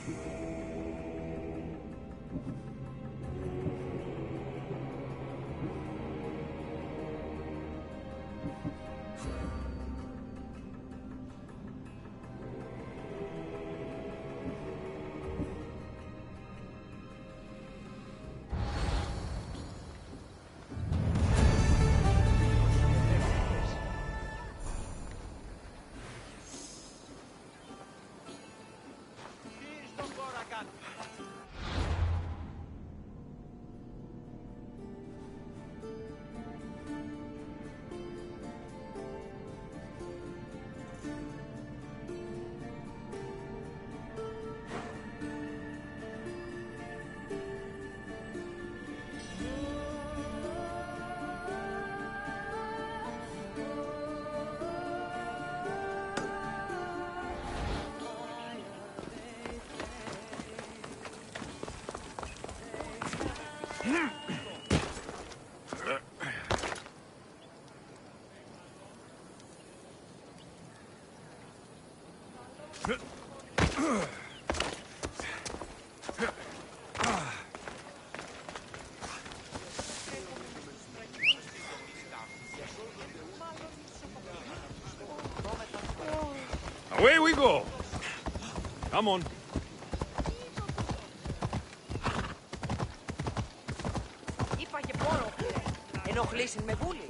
Away we go! Come on. Είπα και πόνο, ενοχλήσιν με βούλη.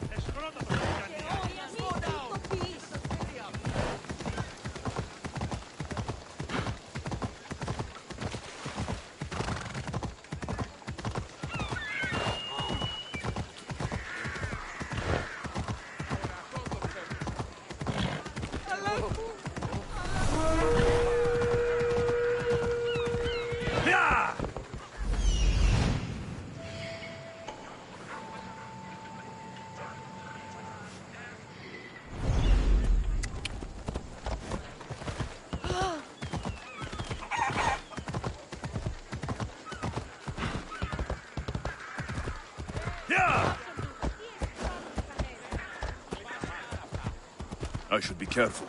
I should be careful.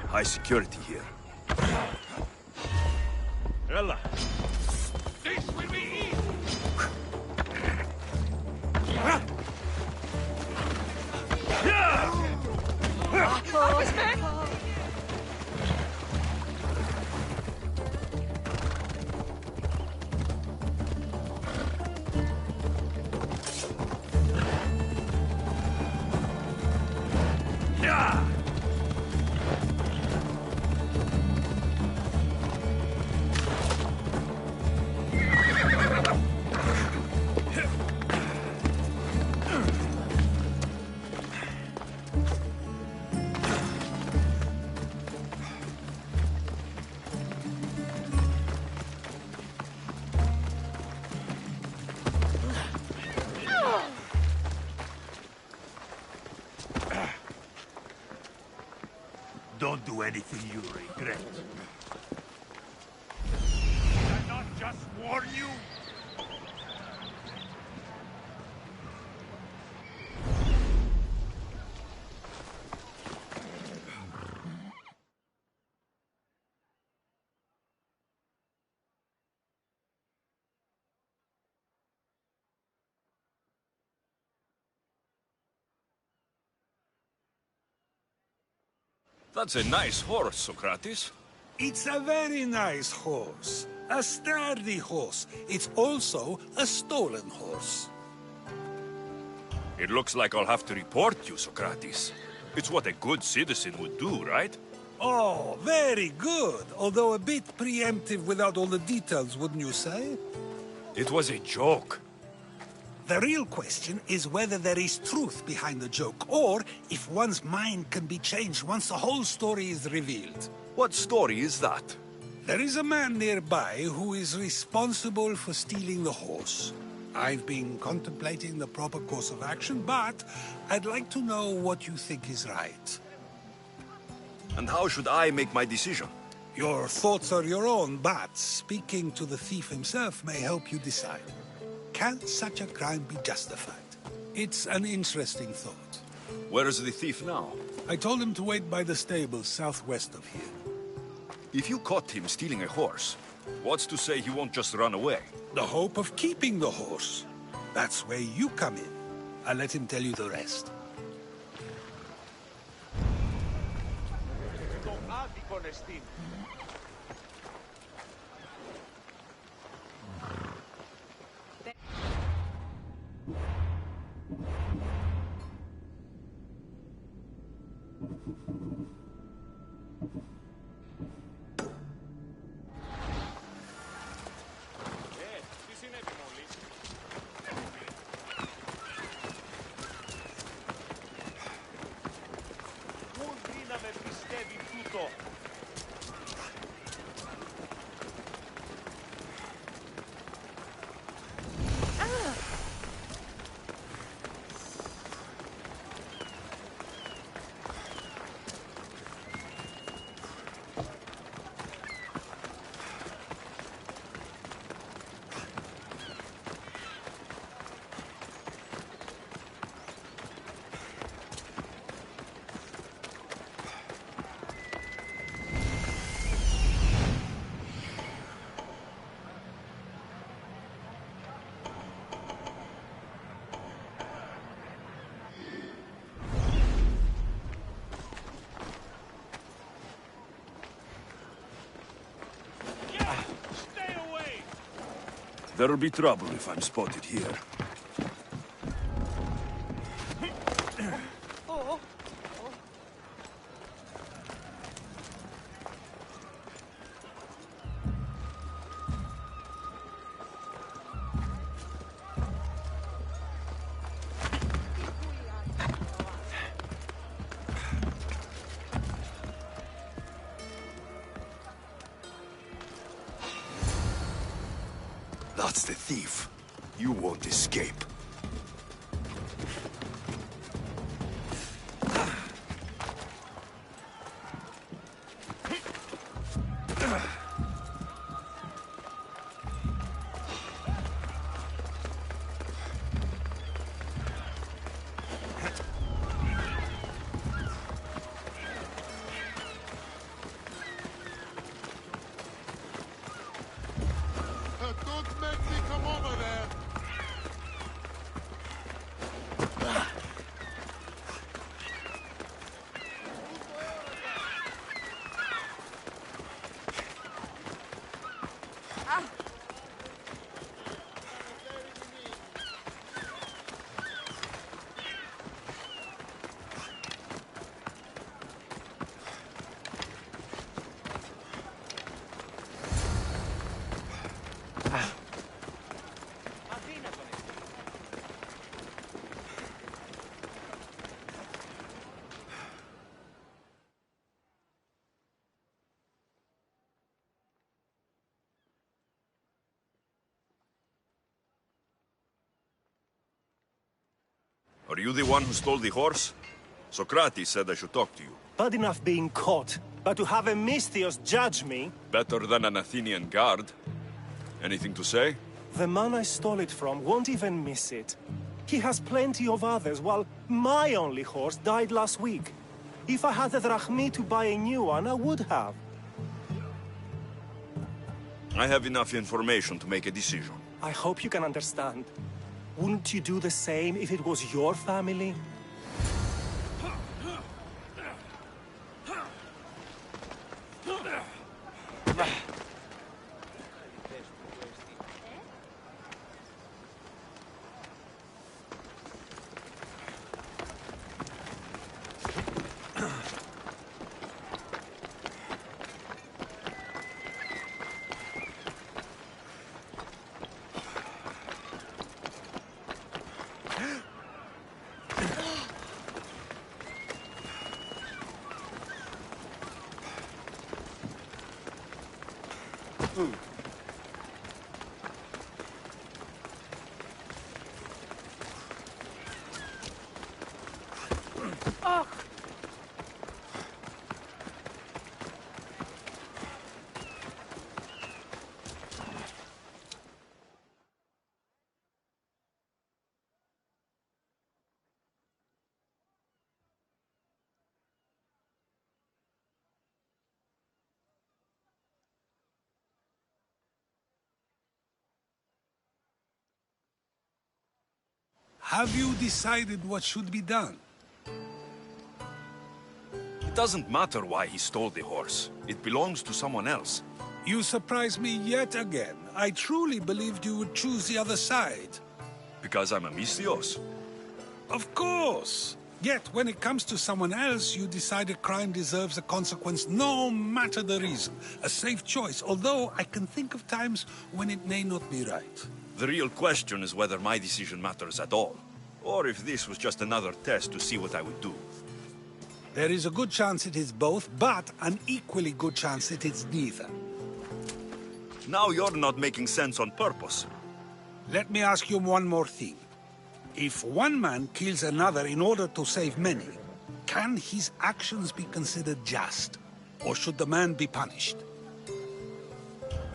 High security here. Ella! This will be easy! Don't do anything you regret. Did I not just warn you? That's a nice horse, Socrates. It's a very nice horse. A sturdy horse. It's also a stolen horse. It looks like I'll have to report you, Socrates. It's what a good citizen would do, right? Oh, very good. Although a bit preemptive without all the details, wouldn't you say? It was a joke. The real question is whether there is truth behind the joke, or if one's mind can be changed once the whole story is revealed. What story is that? There is a man nearby who is responsible for stealing the horse. I've been contemplating the proper course of action, but I'd like to know what you think is right. And how should I make my decision? Your thoughts are your own, but speaking to the thief himself may help you decide. Can such a crime be justified? It's an interesting thought. Where is the thief now? I told him to wait by the stables southwest of here. If you caught him stealing a horse, what's to say he won't just run away? The hope of keeping the horse. That's where you come in. I'll let him tell you the rest. There'll be trouble if I'm spotted here. That's the thief. You won't escape. Don't make me come over there! Are you the one who stole the horse? Socrates said I should talk to you. Bad enough being caught, but to have a Misthios judge me... Better than an Athenian guard. Anything to say? The man I stole it from won't even miss it. He has plenty of others, while my only horse died last week. If I had the drachmi to buy a new one, I would have. I have enough information to make a decision. I hope you can understand. Wouldn't you do the same if it was your family? food. Oh. Have you decided what should be done? It doesn't matter why he stole the horse. It belongs to someone else. You surprise me yet again. I truly believed you would choose the other side. Because I'm a Misthios? Of course! Yet, when it comes to someone else, you decide a crime deserves a consequence no matter the reason. A safe choice, although I can think of times when it may not be right. The real question is whether my decision matters at all. Or if this was just another test to see what I would do. There is a good chance it is both, but an equally good chance it is neither. Now you're not making sense on purpose. Let me ask you one more thing. If one man kills another in order to save many, can his actions be considered just? Or should the man be punished?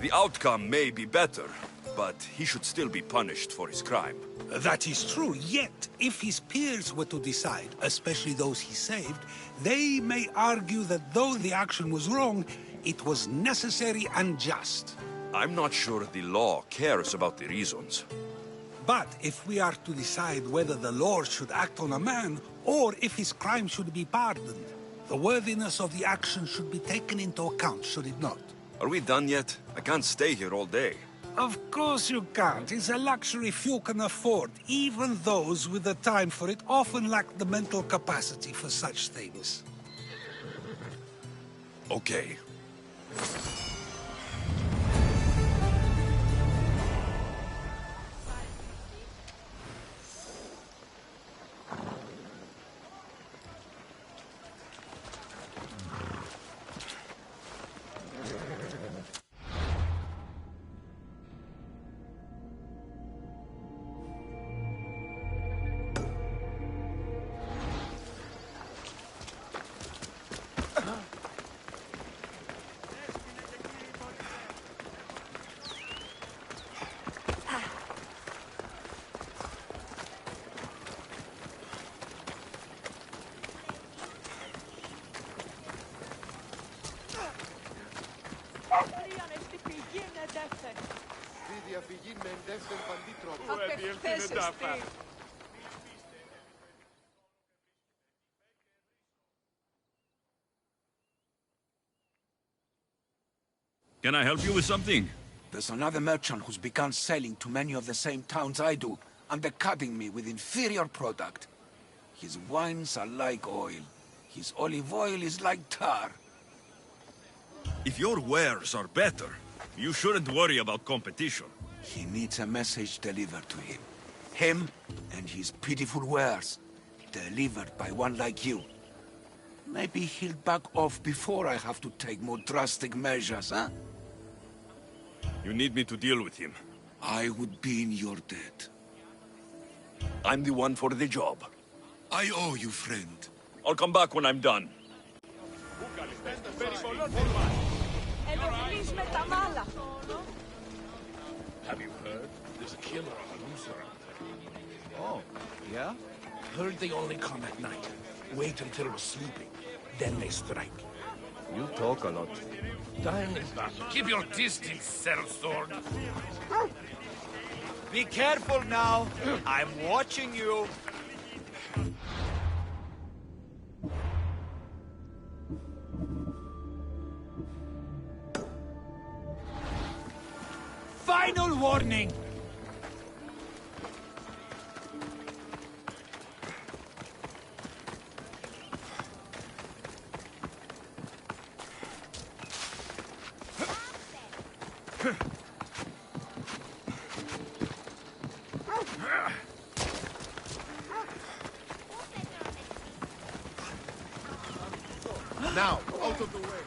The outcome may be better, but he should still be punished for his crime. That is true, yet if his peers were to decide, especially those he saved, they may argue that though the action was wrong, it was necessary and just. I'm not sure the law cares about the reasons. But if we are to decide whether the law should act on a man, or if his crime should be pardoned, the worthiness of the action should be taken into account, should it not? Are we done yet? I can't stay here all day. Of course you can't. It's a luxury few can afford. Even those with the time for it often lack the mental capacity for such things. Okay. Can I help you with something? There's another merchant who's begun selling to many of the same towns I do, undercutting me with inferior product. His wines are like oil. His olive oil is like tar. If your wares are better, you shouldn't worry about competition. He needs a message delivered to him. Him and his pitiful wares, delivered by one like you. Maybe he'll back off before I have to take more drastic measures, huh? You need me to deal with him. I would be in your debt. I'm the one for the job. I owe you, friend. I'll come back when I'm done. Have you heard? There's a killer on the loose around here. Oh, yeah? Heard they only come at night. Wait until we're sleeping. Then they strike. You talk a lot. Keep your distance, sellsword. Be careful now. I'm watching you. Final warning. Now, out of the way.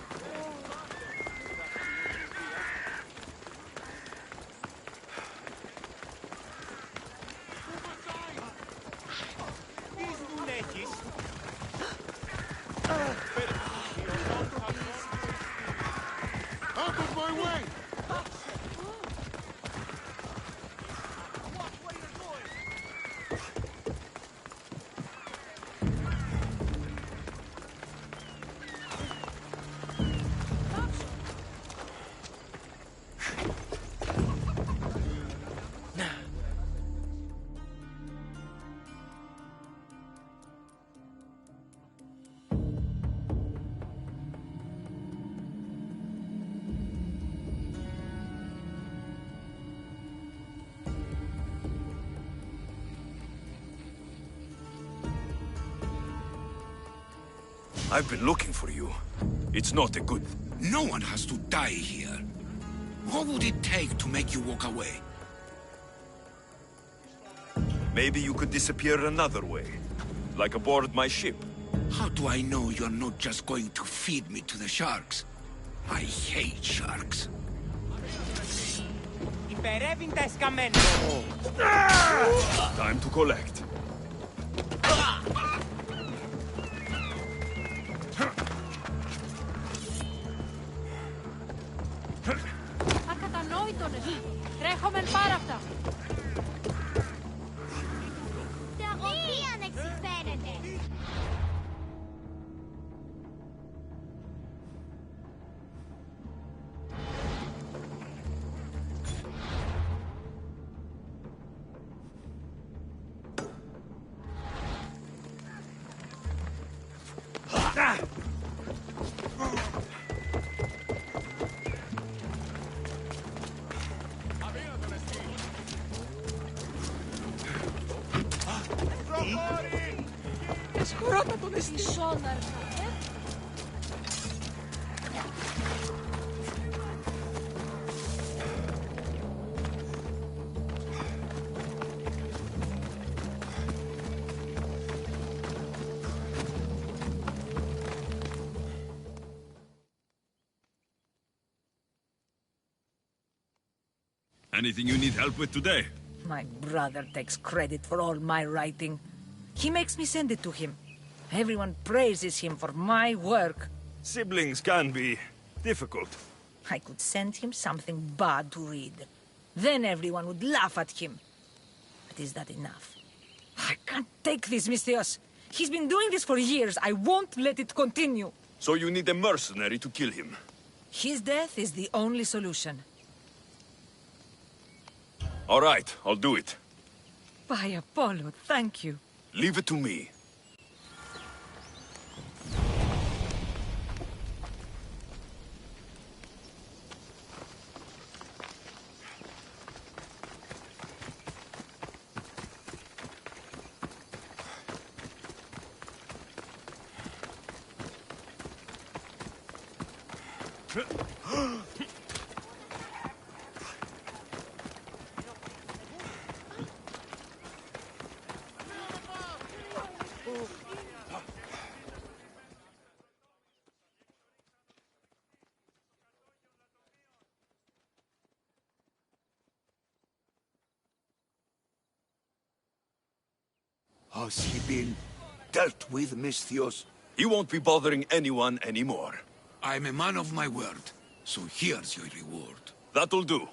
I've been looking for you. It's not a good... No one has to die here. What would it take to make you walk away? Maybe you could disappear another way. Like aboard my ship. How do I know you're not just going to feed me to the sharks? I hate sharks. Time to collect. Ακατανόητον εσύ. Τρέχομεν πάρα αυτά. Τι ανεξιφαίνεται. Σκουρότατον εσύ. Anything you need help with today? My brother takes credit for all my writing. He makes me send it to him. Everyone praises him for my work. Siblings can be difficult. I could send him something bad to read. Then everyone would laugh at him. But is that enough? I can't take this, Misthios. He's been doing this for years. I won't let it continue. So you need a mercenary to kill him? His death is the only solution. All right, I'll do it. By Apollo, thank you. Leave it to me. Has he been dealt with, Misthios? He won't be bothering anyone anymore. I'm a man of my word, so here's your reward. That'll do.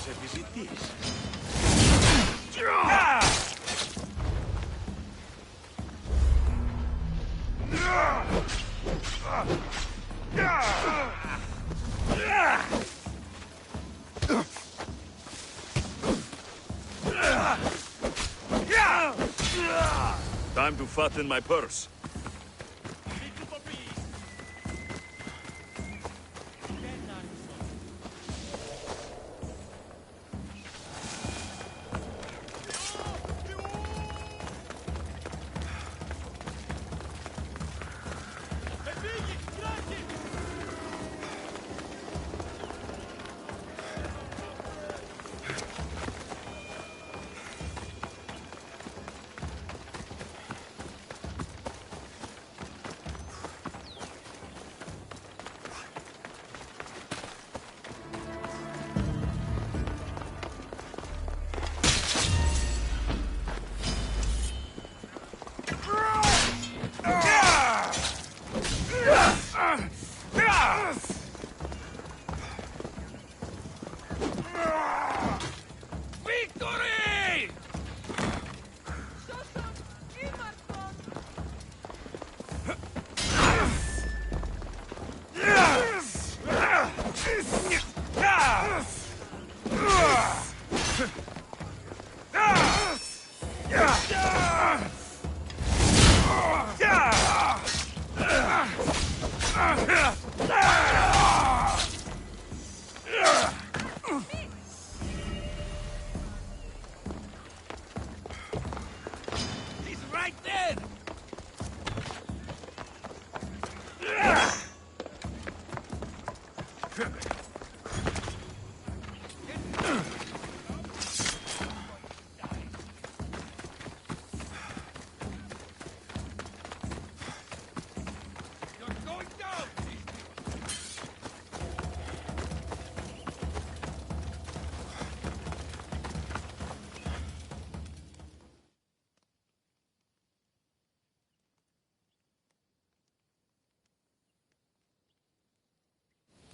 σε επιζητείς. Time to fatten my purse.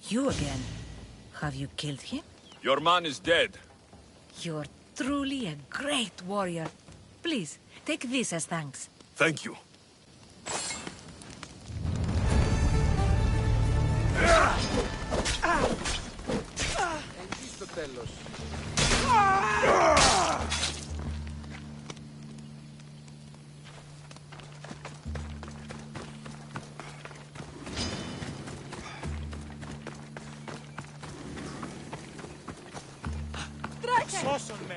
You again. Have you killed him? Your man is dead. You're truly a great warrior. Please, take this as thanks. Thank you. Στο τέλος. Σώσον με!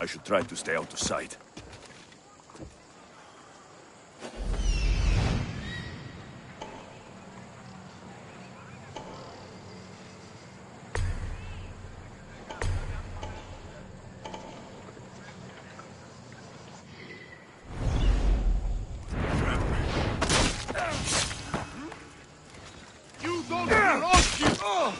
I should try to stay out of sight. You don't belong here! Oh!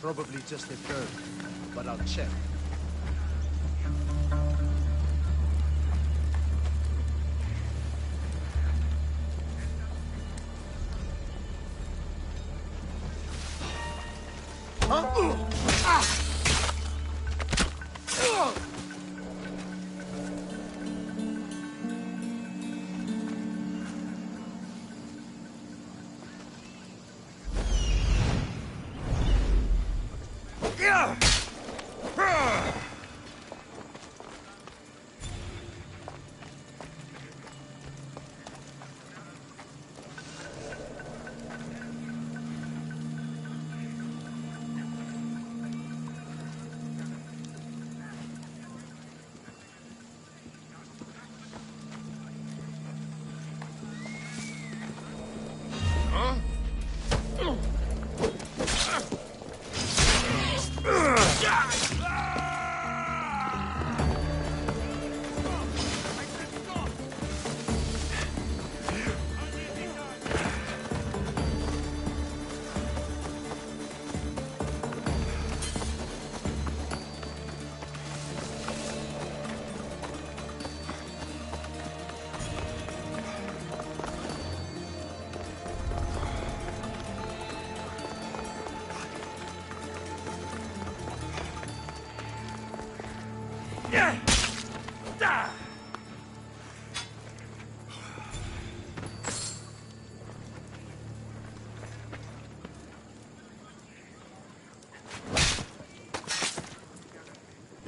Probably just a bird, but I'll check.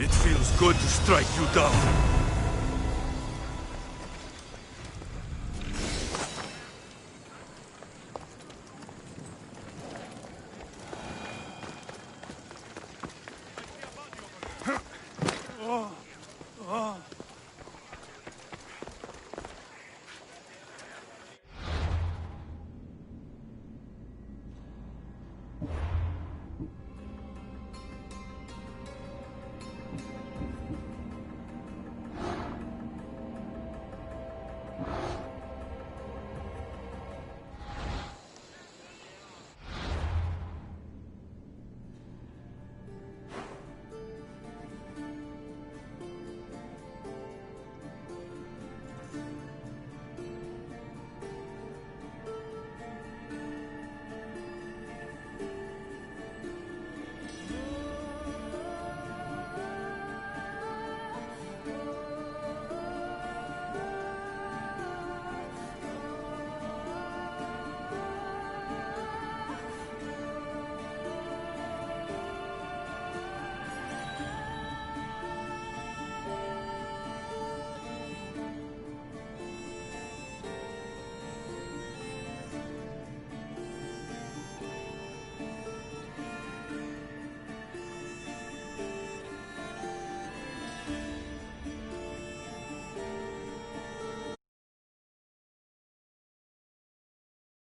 It feels good to strike you down.